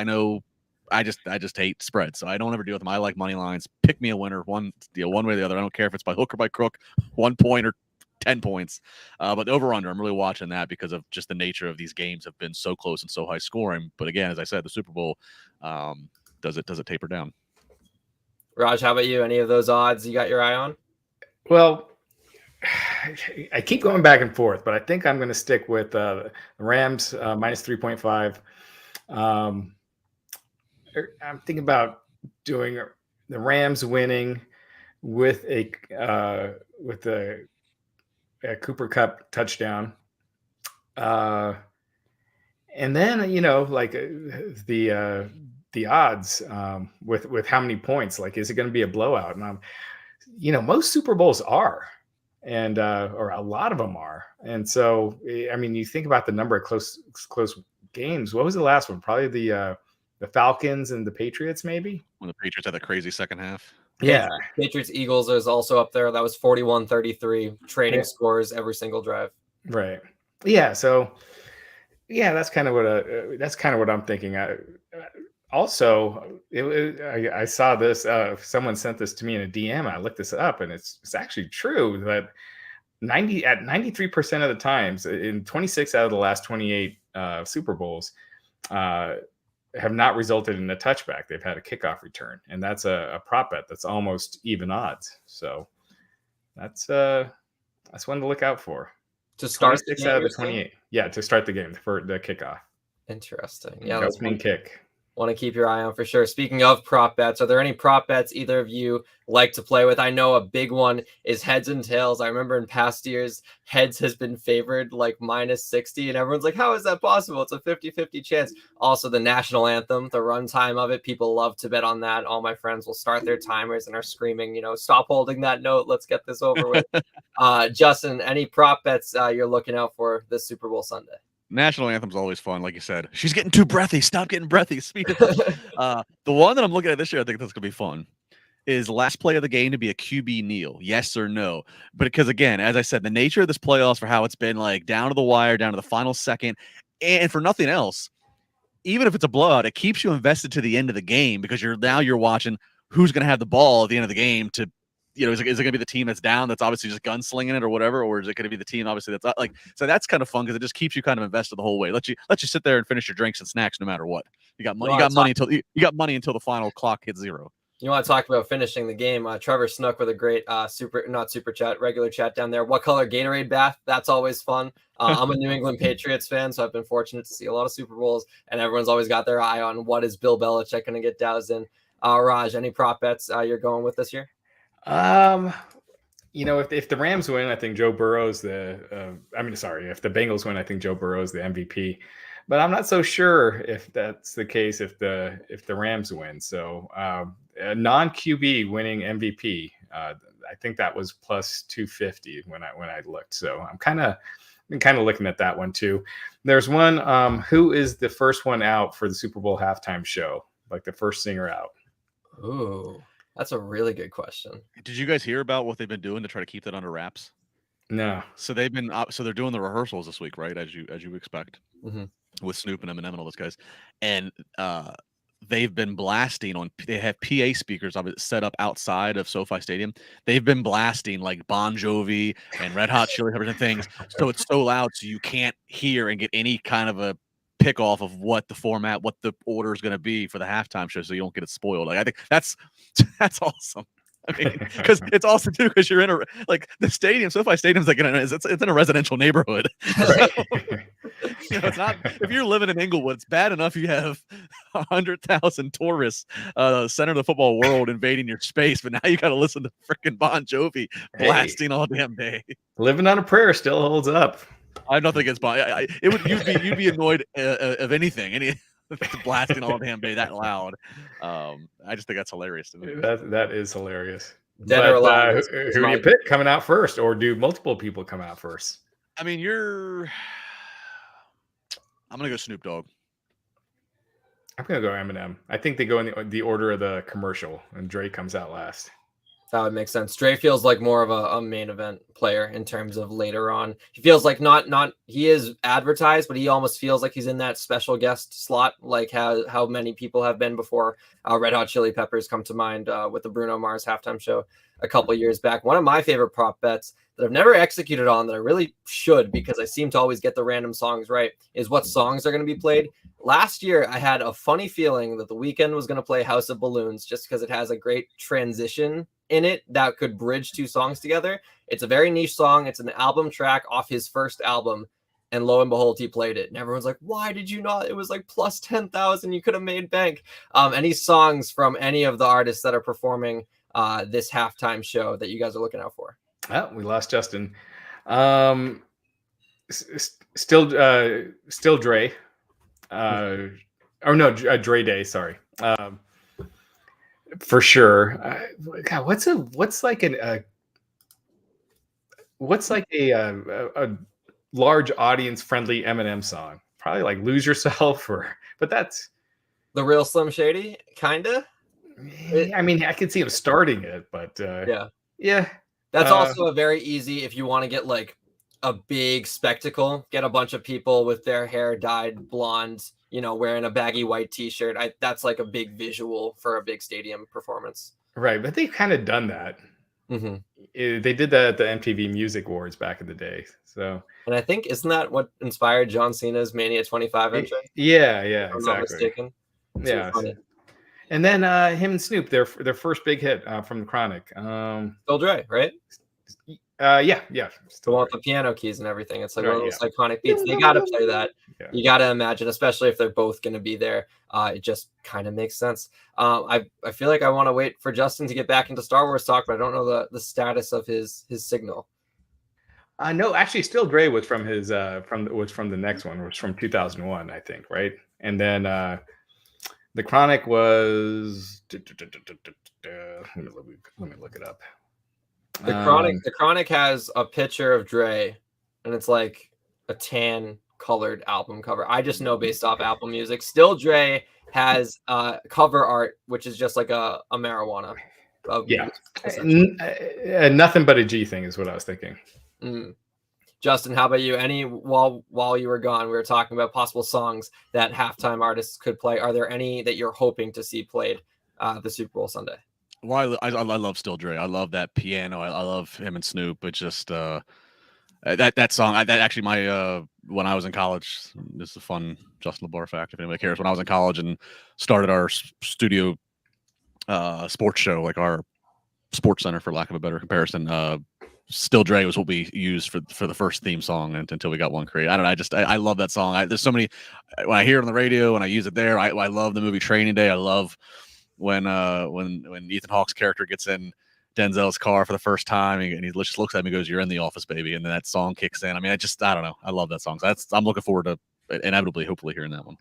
know I just hate spreads, so I don't ever deal with them. I like money lines. Pick me a winner, one way or the other. I don't care if it's by hook or by crook, 1 point or 10 points. But the over/under, I'm really watching that because of just the nature of these games have been so close and so high scoring. But again, as I said, the Super Bowl does it taper down. Raj, how about you? Any of those odds you got your eye on? Well, I keep going back and forth, but I think I'm going to stick with the Rams minus 3.5. I'm thinking about doing the Rams winning with a Cooper Cup touchdown, and then like the odds with how many points. Like, is it going to be a blowout? And most Super Bowls are. And or a lot of them are. And so, I mean, you think about the number of close games. What was the last one? Probably the Falcons and the Patriots, maybe? When the Patriots had that crazy second half. Yeah. Patriots Eagles is also up there. That was 41-33 trading scores every single drive. Right. Yeah. So, yeah, that's kind of what I'm thinking. Also, I saw this. Someone sent this to me in a DM. I looked this up, and it's actually true that 93% of the times in 26 out of the last 28 Super Bowls have not resulted in a touchback. They've had a kickoff return, and that's a prop bet that's almost even odds. So that's one to look out for. To start 26 out of the 28. Yeah, to start the game for the kickoff. Interesting. Yeah, the opening kick. Want to keep your eye on for sure. Speaking of prop bets, are there any prop bets either of you like to play with? I know a big one is heads and tails. I remember in past years, heads has been favored like minus 60, and everyone's like, how is that possible? It's a 50-50 chance. Also, the national anthem, the runtime of it, people love to bet on that. All my friends will start their timers and are screaming, stop holding that note. Let's get this over with. Justin, any prop bets you're looking out for this Super Bowl Sunday? National anthem's always fun, like you said. She's getting too breathy. Stop getting breathy. The one that I'm looking at this year, I think that's gonna be fun, is last play of the game to be a QB kneel, yes or no? But because again, as I said, the nature of this playoffs for how it's been like down to the wire, down to the final second, and for nothing else, even if it's a blowout, it keeps you invested to the end of the game because you're watching who's gonna have the ball at the end of the game to. Is it going to be the team that's down that's obviously just gunslinging it or whatever, or is it going to be the team obviously that's like? So that's kind of fun because it just keeps you kind of invested the whole way. Let you sit there and finish your drinks and snacks no matter what. You got money. You got money until the final clock hits zero. You want to talk about finishing the game? Trevor Snook with a great regular chat down there. What color Gatorade bath? That's always fun. I'm a New England Patriots fan, so I've been fortunate to see a lot of Super Bowls, and everyone's always got their eye on what is Bill Belichick going to get doused in. Raj, any prop bets you're going with this year? If the Rams win, I think Joe Burrow's if the Bengals win, I think Joe Burrow's the MVP. But I'm not so sure if that's the case if the Rams win. So a non-QB winning MVP, I think that was plus 250 when I looked. So I'm kind of looking at that one too. There's one who is the first one out for the Super Bowl halftime show, like the first singer out. Ooh. That's a really good question. Did you guys hear about what they've been doing to try to keep that under wraps? No. So they're doing the rehearsals this week, right? As you expect, with Snoop and Eminem and all those guys, and they've been blasting they have PA speakers set up outside of SoFi Stadium. They've been blasting like Bon Jovi and Red Hot Chili Peppers and things, so it's so loud so you can't hear and get any kind of a pick off of what the format, what the order is going to be for the halftime show, so you don't get it spoiled. Like I think that's awesome. I mean, because it's also too because you're in the stadium. SoFi Stadium's like it's in a residential neighborhood. Right. So, it's not if you're living in Inglewood, it's bad enough you have 100,000 tourists, center of the football world invading your space, but now you got to listen to freaking Bon Jovi blasting all damn day. Living on a prayer still holds up. I don't think it's you'd be annoyed of anything, blasting all damn day that loud. I just think that's hilarious to me. That is hilarious. Dead or alive, who do you pick coming out first, or do multiple people come out first? I mean, I'm gonna go Snoop Dogg. I'm gonna go Eminem. I think they go in the order of the commercial, and Drake comes out last. That would make sense. Dre feels like more of a main event player in terms of later on. He feels like not he is advertised, but he almost feels like he's in that special guest slot, like how many people have been before. Red Hot Chili Peppers come to mind with the Bruno Mars halftime show a couple years back. One of my favorite prop bets that I've never executed on that I really should, because I seem to always get the random songs right, is what songs are going to be played. Last year, I had a funny feeling that The Weeknd was going to play House of Balloons just because it has a great transition in it that could bridge two songs together. It's a very niche song. It's an album track off his first album. And lo and behold, he played it. And everyone's like, why did you not? It was like plus 10,000. You could have made bank. Any songs from any of the artists that are performing this halftime show that you guys are looking out for? Oh, we lost Justin. Still Dre. Dre Day. Sorry. For sure. God, what's like a large audience friendly Eminem song? Probably like Lose Yourself, but that's The Real Slim Shady, kinda. I mean, I could see him starting it, but yeah. That's also a very easy, if you want to get like a big spectacle, get a bunch of people with their hair dyed blonde, wearing a baggy white t-shirt. That's like a big visual for a big stadium performance. Right, but they've kind of done that. Mm-hmm. They did that at the MTV Music Awards back in the day. So, and I think, isn't that what inspired John Cena's Mania 25 entrance? Yeah, if I'm not mistaken. Yeah. And then him and Snoop, their first big hit from the Chronic. Still Dre, right? Yeah. Still want the piano keys and everything. It's like one of those iconic beats. They got to play that. Yeah. You got to imagine, especially if they're both going to be there. It just kind of makes sense. I feel like I want to wait for Justin to get back into Star Wars talk, but I don't know the status of his signal. No, actually, Still Dre was from his from the next one, which was from 2001, I think, right? And then the Chronic was. Let me look it up. The Chronic has a picture of Dre, and it's like a tan colored album cover. I just know based off Apple Music. Still Dre has cover art, which is just like a marijuana. Nothing but a G thing is what I was thinking. Justin, how about you? While you were gone, we were talking about possible songs that halftime artists could play. Are there any that you're hoping to see played the Super Bowl Sunday? Well, I love Still Dre. I love that piano. I love him and Snoop. It's just that song. That actually when I was in college. This is a fun Justin LaBar fact, if anybody cares. When I was in college and started our studio sports show, like our sports center, for lack of a better comparison, Still Dre was what we used for the first theme song until we got one created. I don't know. I love that song. There's so many. When I hear it on the radio and I use it there, I love the movie Training Day. I love when Ethan Hawke's character gets in Denzel's car for the first time and he just looks at me and goes, "You're in the office, baby," and then that song kicks in. I mean, I don't know. I love that song. So I'm looking forward to hopefully hearing that one.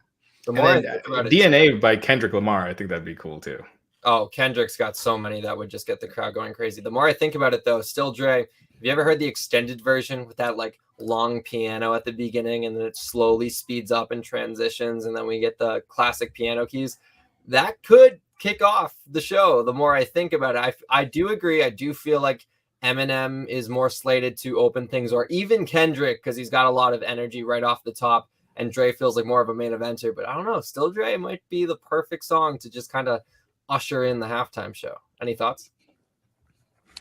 DNA by Kendrick Lamar. I think that'd be cool too. Oh, Kendrick's got so many that would just get the crowd going crazy. The more I think about it, though, Still Dre, have you ever heard the extended version with that like long piano at the beginning and then it slowly speeds up and transitions and then we get the classic piano keys? That could kick off the show. The more I think about it, I do agree. I do feel like Eminem is more slated to open things, or even Kendrick, because he's got a lot of energy right off the top, and Dre feels like more of a main eventer. But I don't know. Still Dre might be the perfect song to just kind of usher in the halftime show. Any thoughts?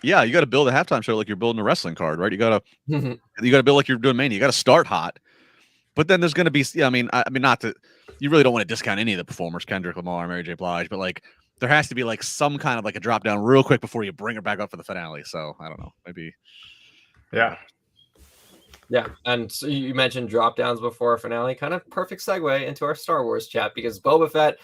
Yeah, you got to build a halftime show like you're building a wrestling card, right? You got to build like you're doing Mania. You got to start hot, but then there's going to be. I mean, not to. You really don't want to discount any of the performers, Kendrick Lamar, Mary J. Blige, but like there has to be like some kind of like a drop down real quick before you bring her back up for the finale. So I don't know, maybe. Yeah. And so you mentioned drop downs before a finale. Kind of perfect segue into our Star Wars chat, because Boba Fett.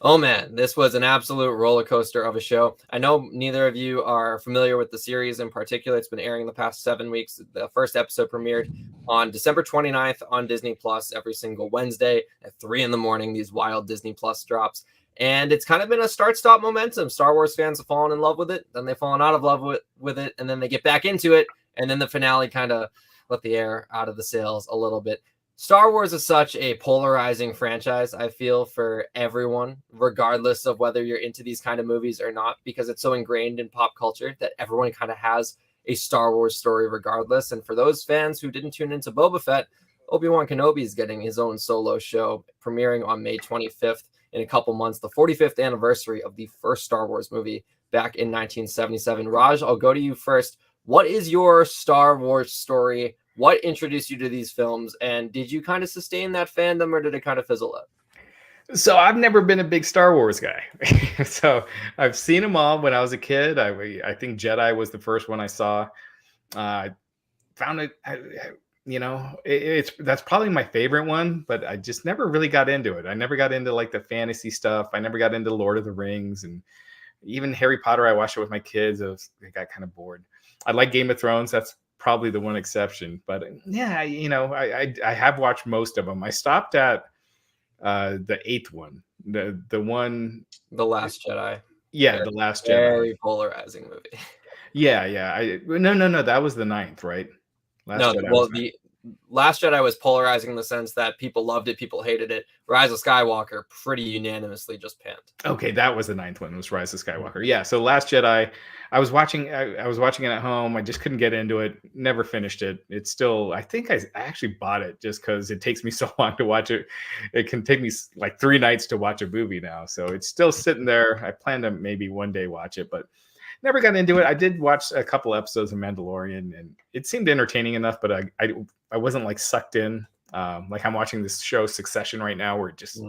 Oh man, this was an absolute roller coaster of a show. I know neither of you are familiar with the series in particular. It's been airing the past 7 weeks. The first episode premiered on December 29th on Disney Plus every single Wednesday at 3 a.m. These wild Disney Plus drops. And it's kind of been a start-stop momentum. Star Wars fans have fallen in love with it, then they've fallen out of love with it, and then they get back into it, and then the finale kind of let the air out of the sails a little bit. Star Wars is such a polarizing franchise, I feel, for everyone, regardless of whether you're into these kind of movies or not, because it's so ingrained in pop culture that everyone kind of has a Star Wars story regardless. And for those fans who didn't tune into Boba Fett, Obi-Wan Kenobi is getting his own solo show premiering on May 25th in a couple months, the 45th anniversary of the first Star Wars movie back in 1977. Raj, I'll go to you first. What is your Star Wars story? What introduced you to these films, and did you kind of sustain that fandom, or did it kind of fizzle out? So I've never been a big Star Wars guy. So I've seen them all when I was a kid. I think Jedi was the first one I saw. Found it, that's probably my favorite one, but I just never really got into it. I never got into like the fantasy stuff. I never got into Lord of the Rings, and even Harry Potter. I watched it with my kids. I got kind of bored. I like Game of Thrones. That's probably the one exception, but yeah, I have watched most of them. I stopped at the 8th one, the Last Jedi. Yeah, the Last Jedi. Very polarizing movie. Yeah. No, that was the 9th, right? The Last Jedi was polarizing in the sense that people loved it, people hated it. Rise of Skywalker pretty unanimously just panned. Okay, that was the 9th one. Was Rise of Skywalker? Yeah. So Last Jedi, I was watching it at home. I just couldn't get into it. Never finished it. It's still. I think I actually bought it just because it takes me so long to watch it. It can take me like 3 nights to watch a movie now. So it's still sitting there. I plan to maybe one day watch it, but never got into it. I did watch a couple episodes of Mandalorian, and it seemed entertaining enough, but I wasn't like sucked in. Like I'm watching this show Succession right now, where it just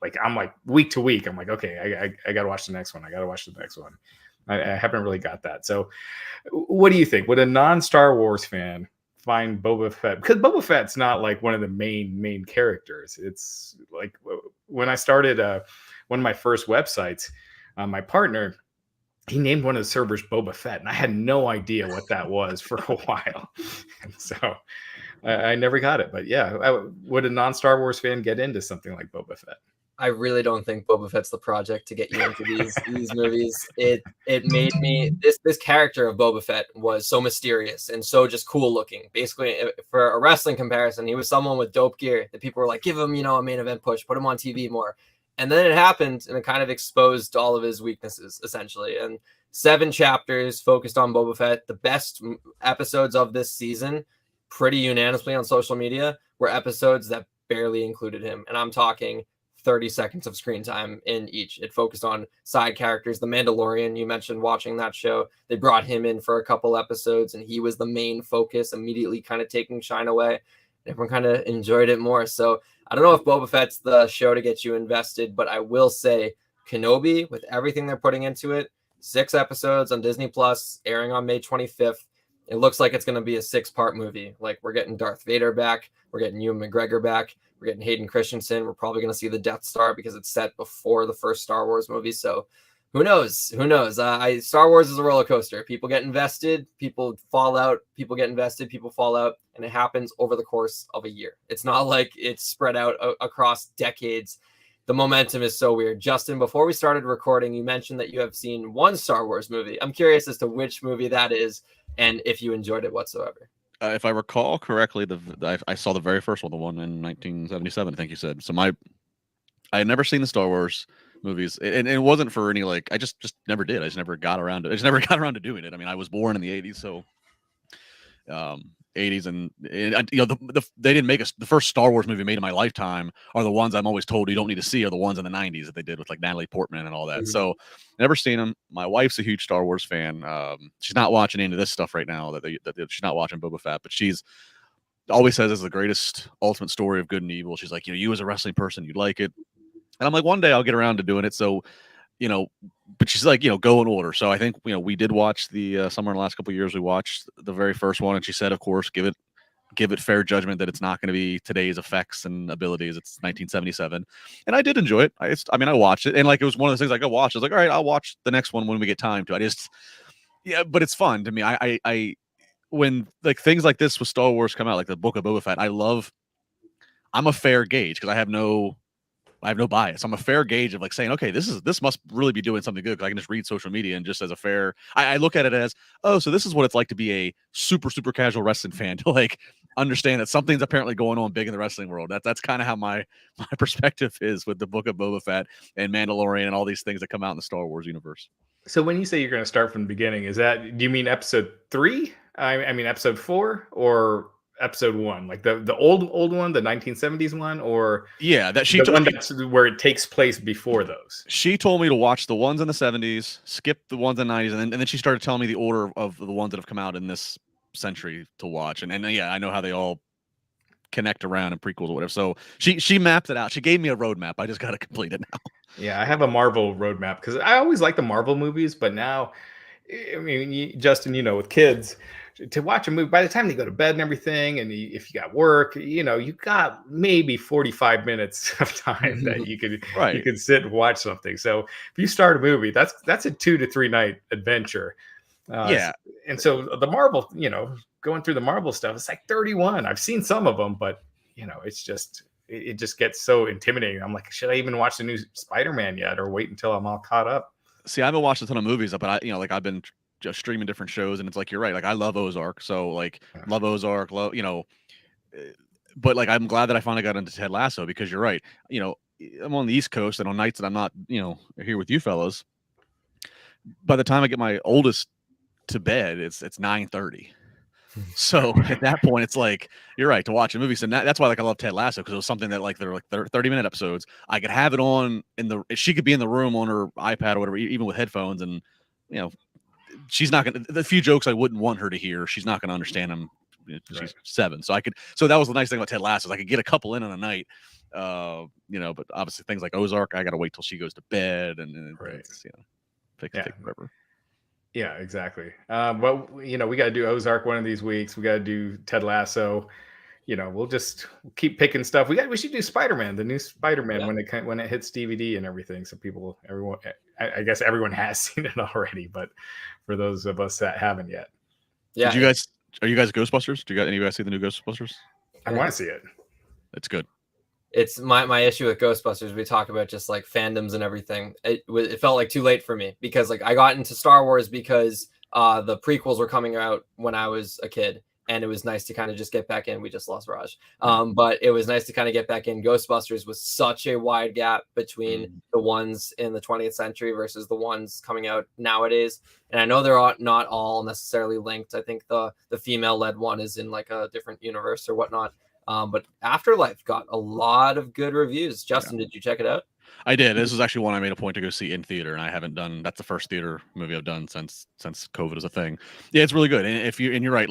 like I'm like week to week. I'm like, okay, I got to watch the next one. I haven't really got that. So, what do you think? Would a non-Star Wars fan find Boba Fett? Because Boba Fett's not like one of the main characters. It's like when I started one of my first websites, my partner, he named one of the servers Boba Fett, and I had no idea what that was for a while. And so I never got it. But yeah, would a non-Star Wars fan get into something like Boba Fett? I really don't think Boba Fett's the project to get you into these movies. It made me this character of Boba Fett was so mysterious and so just cool looking. Basically, for a wrestling comparison, he was someone with dope gear that people were like, give him, a main event push, put him on TV more. And then it happened, and it kind of exposed all of his weaknesses, essentially. And 7 chapters focused on Boba Fett. The best episodes of this season, pretty unanimously on social media, were episodes that barely included him. And I'm talking 30 seconds of screen time in each. It focused on side characters. The Mandalorian, you mentioned watching that show. They brought him in for a couple episodes, and he was the main focus, immediately kind of taking shine away. Everyone kind of enjoyed it more. So I don't know if Boba Fett's the show to get you invested, but I will say Kenobi, with everything they're putting into it, 6 episodes on Disney Plus, airing on May 25th. It looks like it's going to be a 6-part movie. Like, we're getting Darth Vader back. We're getting Ewan McGregor back. We're getting Hayden Christensen. We're probably going to see the Death Star because it's set before the first Star Wars movie. So who knows? Star Wars is a roller coaster. People get invested, people fall out, people get invested, people fall out, and it happens over the course of a year. It's not like it's spread out across decades. The momentum is so weird. Justin, before we started recording, you mentioned that you have seen one Star Wars movie. I'm curious as to which movie that is and if you enjoyed it whatsoever. If I recall correctly, I saw the very first one, the one in 1977, I think you said. So I had never seen the Star Wars movies, and it wasn't for any like I just never did. I just never got around to doing it. I mean, I was born in the 80s, so 80s, and they didn't make the first Star Wars movie made in my lifetime are the ones I'm always told you don't need to see are the ones in the 90s that they did with like Natalie Portman and all that. Mm-hmm. So never seen them. My wife's a huge Star Wars fan. She's not watching any of this stuff right now. She's not watching Boba Fett, but she's always says it's the greatest ultimate story of good and evil. She's like, you as a wrestling person, you'd like it. And I'm like, one day I'll get around to doing it. So, but she's like, go in order. So I think, we did watch the somewhere in the last couple of years, we watched the very first one. And she said, of course, give it fair judgment that it's not going to be today's effects and abilities. It's 1977. And I did enjoy it. I watched it. And like, it was one of those things like I watched. I was like, all right, I'll watch the next one when we get time to. But it's fun to me. I when like things like this with Star Wars come out, like the Book of Boba Fett, I'm a fair gauge because I have no bias. I'm a fair gauge of like saying, okay, this must really be doing something good because I can just read social media and just as a fair, I look at it as, oh, so this is what it's like to be a super, super casual wrestling fan to like understand that something's apparently going on big in the wrestling world. That's kind of how my perspective is with the Book of Boba Fett and Mandalorian and all these things that come out in the Star Wars universe. So when you say you're going to start from the beginning, do you mean episode 3? I mean episode 4 or episode 1, like the old one, the 1970s one, or that one that's where it takes place before those? She told me to watch the ones in the 70s, skip the ones in the 90s, and then she started telling me the order of the ones that have come out in this century to watch. And yeah, I know how they all connect around and prequels or whatever. So she mapped it out. She gave me a roadmap. I just got to complete it now. Yeah, I have a Marvel roadmap because I always like the Marvel movies, but now, I mean, Justin, with kids, to watch a movie, by the time they go to bed and everything, and if you got work, you got maybe 45 minutes of time that you could sit and watch something. So if you start a movie, that's a 2 to 3 night adventure. And so the Marvel, going through the Marvel stuff, it's like 31. I've seen some of them, but it's just, it just gets so intimidating. I'm like, should I even watch the new Spider-Man yet, or wait until I'm all caught up? See, I haven't watched a ton of movies, but I've been just streaming different shows, and it's like, you're right. Like, I love Ozark. So love Ozark, but I'm glad that I finally got into Ted Lasso, because you're right. I'm on the East Coast, and on nights that I'm not, here with you fellas, by the time I get my oldest to bed, it's 9:30. So at that point, it's like, you're right, to watch a movie. So that's why I love Ted Lasso, because it was something that they're 30-minute episodes. I could have it on she could be in the room on her iPad or whatever, even with headphones, and she's not gonna, the few jokes I wouldn't want her to hear, she's not gonna understand them. She's 7, so that was the nice thing about Ted Lasso, is I could get a couple in a night. But obviously things like Ozark, I gotta wait till she goes to bed, and take whatever. Yeah, exactly. But we got to do Ozark one of these weeks. We got to do Ted Lasso. We'll just keep picking stuff. We should do Spider-Man, the new Spider-Man, when it hits DVD and everything. So everyone, I guess everyone has seen it already, but for those of us that haven't yet. Yeah. Are you guys Ghostbusters? Any of you guys see the new Ghostbusters? I want to see it. It's good. It's my issue with Ghostbusters. We talk about just fandoms and everything. It felt like too late for me, because I got into Star Wars because the prequels were coming out when I was a kid, and it was nice to kind of just get back in. We just lost Raj, but it was nice to kind of get back in. Ghostbusters was such a wide gap between the ones in the 20th century versus the ones coming out nowadays. And I know they're not all necessarily linked. I think the female-led one is in a different universe or whatnot. But Afterlife got a lot of good reviews. Justin, did you check it out? I did. This was actually one I made a point to go see in theater, and I haven't done. That's the first theater movie I've done since COVID was a thing. Yeah, it's really good. And you're right,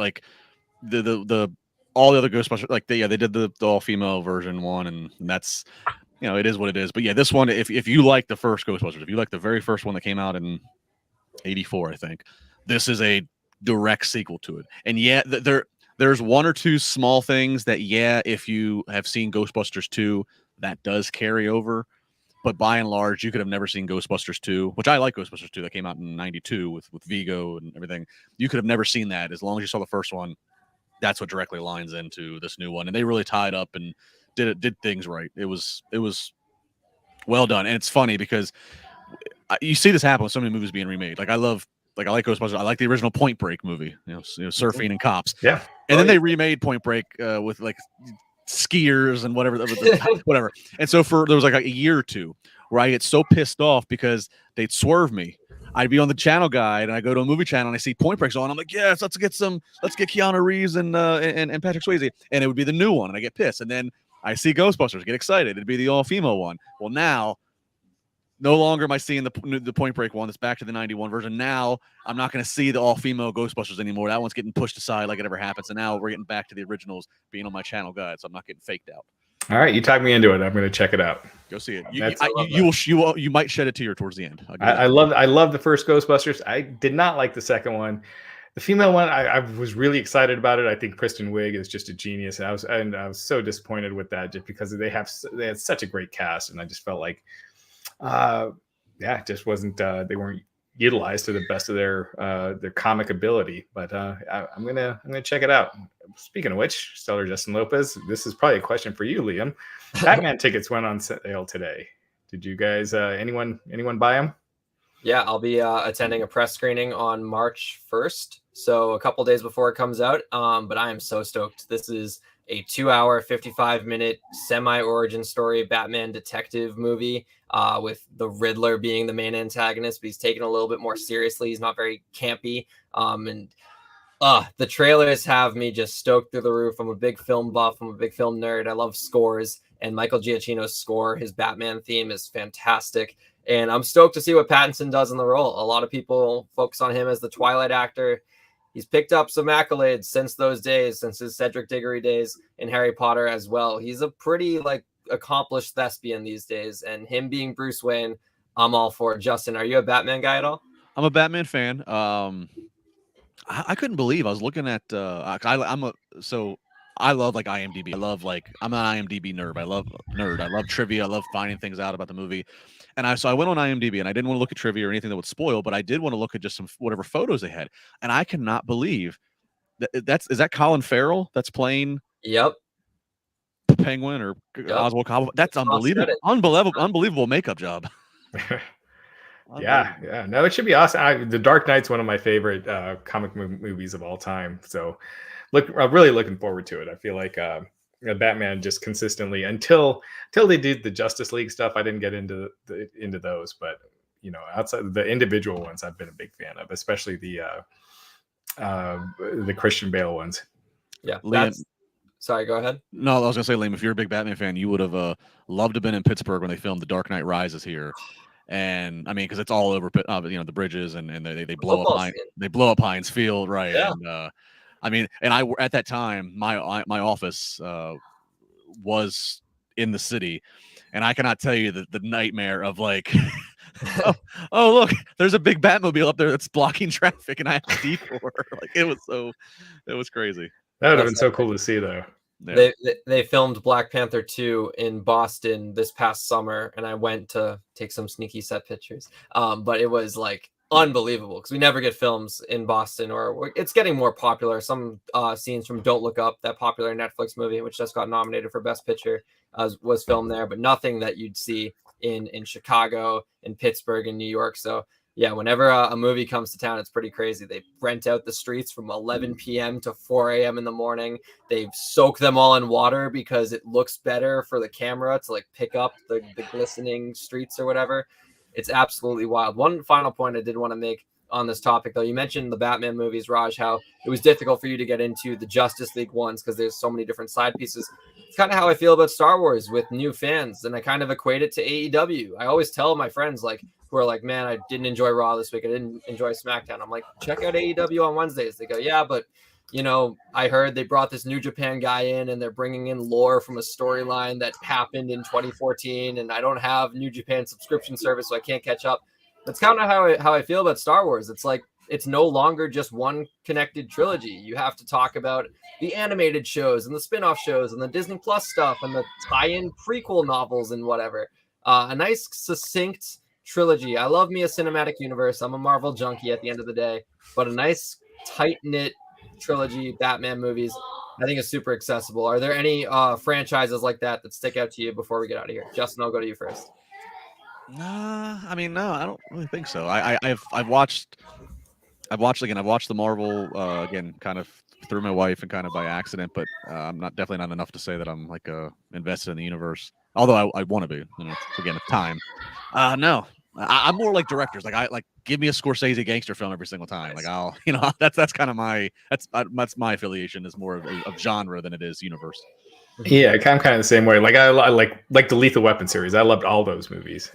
the all the other Ghostbusters, they did the all female version one, and that's it is what it is. But yeah, this one, if you like the first Ghostbusters, if you like the very first one that came out in '84, I think this is a direct sequel to it. And there's one or two small things that, if you have seen Ghostbusters 2, that does carry over. But by and large, you could have never seen Ghostbusters 2, which I like Ghostbusters 2. That came out in '92 with Vigo and everything. You could have never seen that. As long as you saw the first one, that's what directly lines into this new one. And they really tied up and did things right. It was well done. And it's funny because you see this happen with so many movies being remade. I like Ghostbusters. I like the original Point Break movie, surfing and cops. Yeah. And then they remade Point Break with skiers and whatever. And so there was a year or two where I get so pissed off because they'd swerve me. I'd be on the channel guide, and I go to a movie channel and I see Point Break's on. I'm like, yes, let's get Keanu Reeves and Patrick Swayze. And it would be the new one, and I get pissed. And then I see Ghostbusters, get excited. It'd be the all-female one. Well, now, no longer am I seeing the Point Break one. That's back to the '91 version. Now I'm not going to see the all-female Ghostbusters anymore. That one's getting pushed aside like it ever happened. So now we're getting back to the originals being on my channel guide. So I'm not getting faked out. All right, you talked me into it. I'm going to check it out. Go see it. You might shed a tear towards the end. I love the first Ghostbusters. I did not like the second one. The female one, I was really excited about it. I think Kristen Wiig is just a genius, and I was so disappointed with that, just because they had such a great cast, and I just felt like, it just wasn't. They weren't utilized to the best of their comic ability. But I'm gonna check it out. Speaking of which, Stellar Justin Lopez, this is probably a question for you, Liam. Batman tickets went on sale today. Did you guys? Anyone buy them? Yeah, I'll be attending a press screening on March 1st. so a couple days before it comes out. But I am so stoked. This is a 2-hour, 55-minute semi-origin story Batman detective movie with the Riddler being the main antagonist, but he's taken a little bit more seriously. He's not very campy. The trailers have me just stoked through the roof. I'm a big film buff. I'm a big film nerd. I love scores, and Michael Giacchino's score, his Batman theme, is fantastic. And I'm stoked to see what Pattinson does in the role. A lot of people focus on him as the Twilight actor. He's picked up some accolades since those days, since his Cedric Diggory days in Harry Potter as well. He's a pretty accomplished thespian these days, and him being Bruce Wayne, I'm all for it. Justin, are you a Batman guy at all? I'm a Batman fan. I couldn't believe I was looking at. I love IMDb. I'm an IMDb nerd. I love trivia. I love finding things out about the movie. And I went on IMDb, and I didn't want to look at trivia or anything that would spoil, but I did want to look at just some whatever photos they had. And I cannot believe is that Colin Farrell that's playing Yep. the Penguin or Oswald Cobblepot. That's unbelievable. Unbelievable makeup job. Yeah. No, it should be awesome. The Dark Knight's one of my favorite comic movies of all time. So I'm really looking forward to it. I feel like Batman just consistently until they did the Justice League stuff. I didn't get into those, but outside the individual ones, I've been a big fan of, especially the Christian Bale ones. Yeah. Liam, sorry, go ahead. No, I was gonna say, Liam, if you're a big Batman fan, you would have loved to have been in Pittsburgh when they filmed The Dark Knight Rises here. And I mean, because it's all over, the bridges, and they blow up Heinz Field, right? Yeah. And I at that time, my office was in the city, and I cannot tell you the nightmare of oh look, there's a big Batmobile up there that's blocking traffic, and I have to detour. It was crazy. That would have been so cool to see, though. Yeah. They filmed Black Panther 2 in Boston this past summer, and I went to take some sneaky set pictures. But it was unbelievable because we never get films in Boston, or it's getting more popular. Some scenes from Don't Look Up, that popular Netflix movie, which just got nominated for Best Picture, was filmed there, but nothing that you'd see in Chicago, in Pittsburgh, in New York. So yeah, whenever a movie comes to town, it's pretty crazy. They rent out the streets from 11 p.m. to 4 a.m. in the morning. They soak them all in water because it looks better for the camera to pick up the glistening streets or whatever. It's absolutely wild. One final point I did want to make on this topic, though. You mentioned the Batman movies, Raj, how it was difficult for you to get into the Justice League ones because there's so many different side pieces. It's kind of how I feel about Star Wars with new fans, and I kind of equate it to AEW. I always tell my friends who are man, I didn't enjoy Raw this week. I didn't enjoy SmackDown. I'm check out AEW on Wednesdays. They go, yeah, but I heard they brought this New Japan guy in, and they're bringing in lore from a storyline that happened in 2014, and I don't have New Japan subscription service, so I can't catch up. That's kind of how I feel about Star Wars. It's it's no longer just one connected trilogy. You have to talk about the animated shows and the spin-off shows and the Disney Plus stuff and the tie-in prequel novels and whatever. A nice succinct trilogy. I love me a cinematic universe. I'm a Marvel junkie at the end of the day, but a nice tight-knit trilogy Batman movies I think is super accessible. Are there any franchises like that stick out to you before we get out of here? Justin, I'll go to you first. No, I don't really think so. I've watched the Marvel again, kind of through my wife and kind of by accident, but I'm definitely not enough to say that I'm invested in the universe. Although I want to be, again, it's time. No, I'm more like directors. Give me a Scorsese gangster film every single time. I'll, that's kind of that's my affiliation is more of genre than it is universe. Yeah, I'm kind of the same way. I like the Lethal Weapon series. I loved all those movies.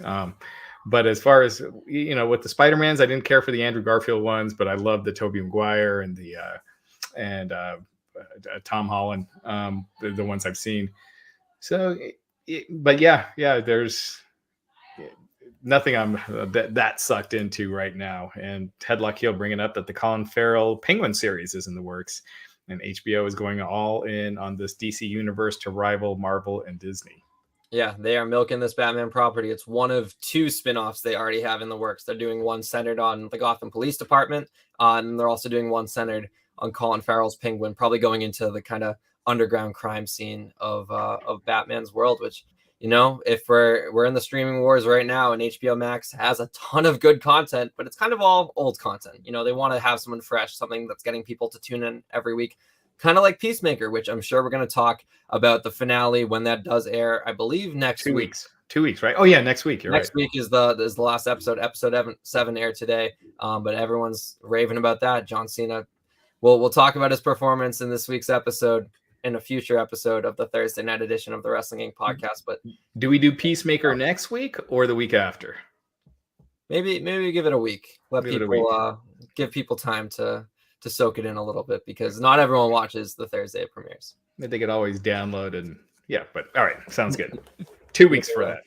But as far as with the Spider-Mans, I didn't care for the Andrew Garfield ones, but I loved the Tobey Maguire and the Tom Holland, the ones I've seen. So, but yeah, there's nothing I'm that sucked into right now. And Headlock Heel bringing up that the Colin Farrell Penguin series is in the works. And HBO is going all in on this DC universe to rival Marvel and Disney. Yeah, they are milking this Batman property. It's one of 2 spinoffs they already have in the works. They're doing one centered on the Gotham Police Department, and they're also doing one centered on Colin Farrell's Penguin, probably going into the kind of underground crime scene of Batman's world, which, you know, if we're in the streaming wars right now, and HBO Max has a ton of good content, but it's kind of all old content. You know, they want to have someone fresh, something that's getting people to tune in every week, kind of like Peacemaker, which I'm sure we're going to talk about the finale when that does air. I believe next 2 week. weeks. 2 weeks, right? Oh yeah, next week. You're next right. week is the last episode. Episode 7 aired today, but everyone's raving about that. John Cena. We'll talk about his performance in this week's episode in a future episode of the Thursday night edition of the Wrestling Inc. podcast. But do we do Peacemaker next week or the week after? Maybe give it a week. Give people time to soak it in a little bit, because not everyone watches the Thursday premieres. They could always download and but all right, sounds good. 2 weeks for that.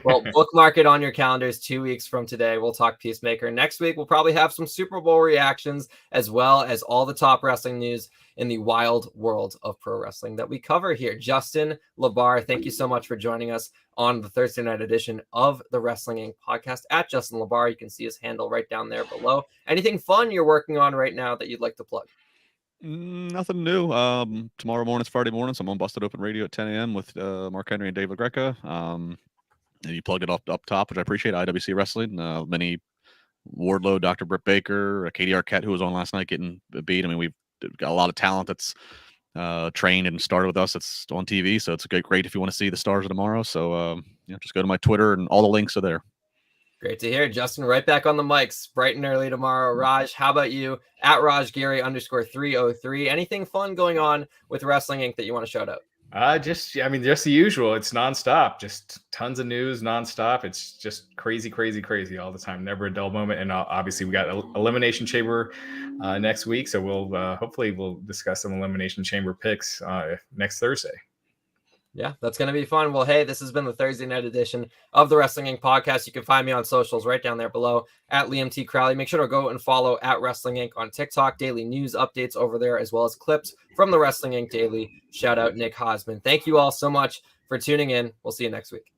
Well, bookmark it on your calendars. 2 weeks from today, we'll talk Peacemaker. Next week, we'll probably have some Super Bowl reactions, as well as all the top wrestling news in the wild world of pro wrestling that we cover here. Justin LaBar, thank you so much for joining us on the Thursday night edition of the Wrestling Inc. podcast at Justin LaBar. You can see his handle right down there below. Anything fun you're working on right now that you'd like to plug? Nothing new. Tomorrow morning's Friday morning, so I'm on Busted Open Radio at 10 a.m. with Mark Henry and Dave LaGreca. You plugged it up top, which I appreciate. IWC Wrestling, many Wardlow, Dr. Britt Baker, Katie Arquette, who was on last night, getting beat. I mean, we've got a lot of talent that's trained and started with us. It's on TV, so it's great if you want to see the stars of tomorrow. So just go to my Twitter, and all the links are there. Great to hear. Justin, right back on the mics bright and early tomorrow. Raj, how about you? At Raj Giri _303. Anything fun going on with Wrestling Inc. that you want to shout out? Just the usual. It's nonstop, just tons of news nonstop. It's just crazy all the time. Never a dull moment. And obviously we got Elimination Chamber next week. So hopefully we'll discuss some Elimination Chamber picks next Thursday. Yeah, that's going to be fun. Well, hey, this has been the Thursday night edition of the Wrestling Inc. podcast. You can find me on socials right down there below at Liam T. Crowley. Make sure to go and follow at Wrestling Inc. on TikTok. Daily news updates over there, as well as clips from the Wrestling Inc. Daily. Shout out Nick Hosman. Thank you all so much for tuning in. We'll see you next week.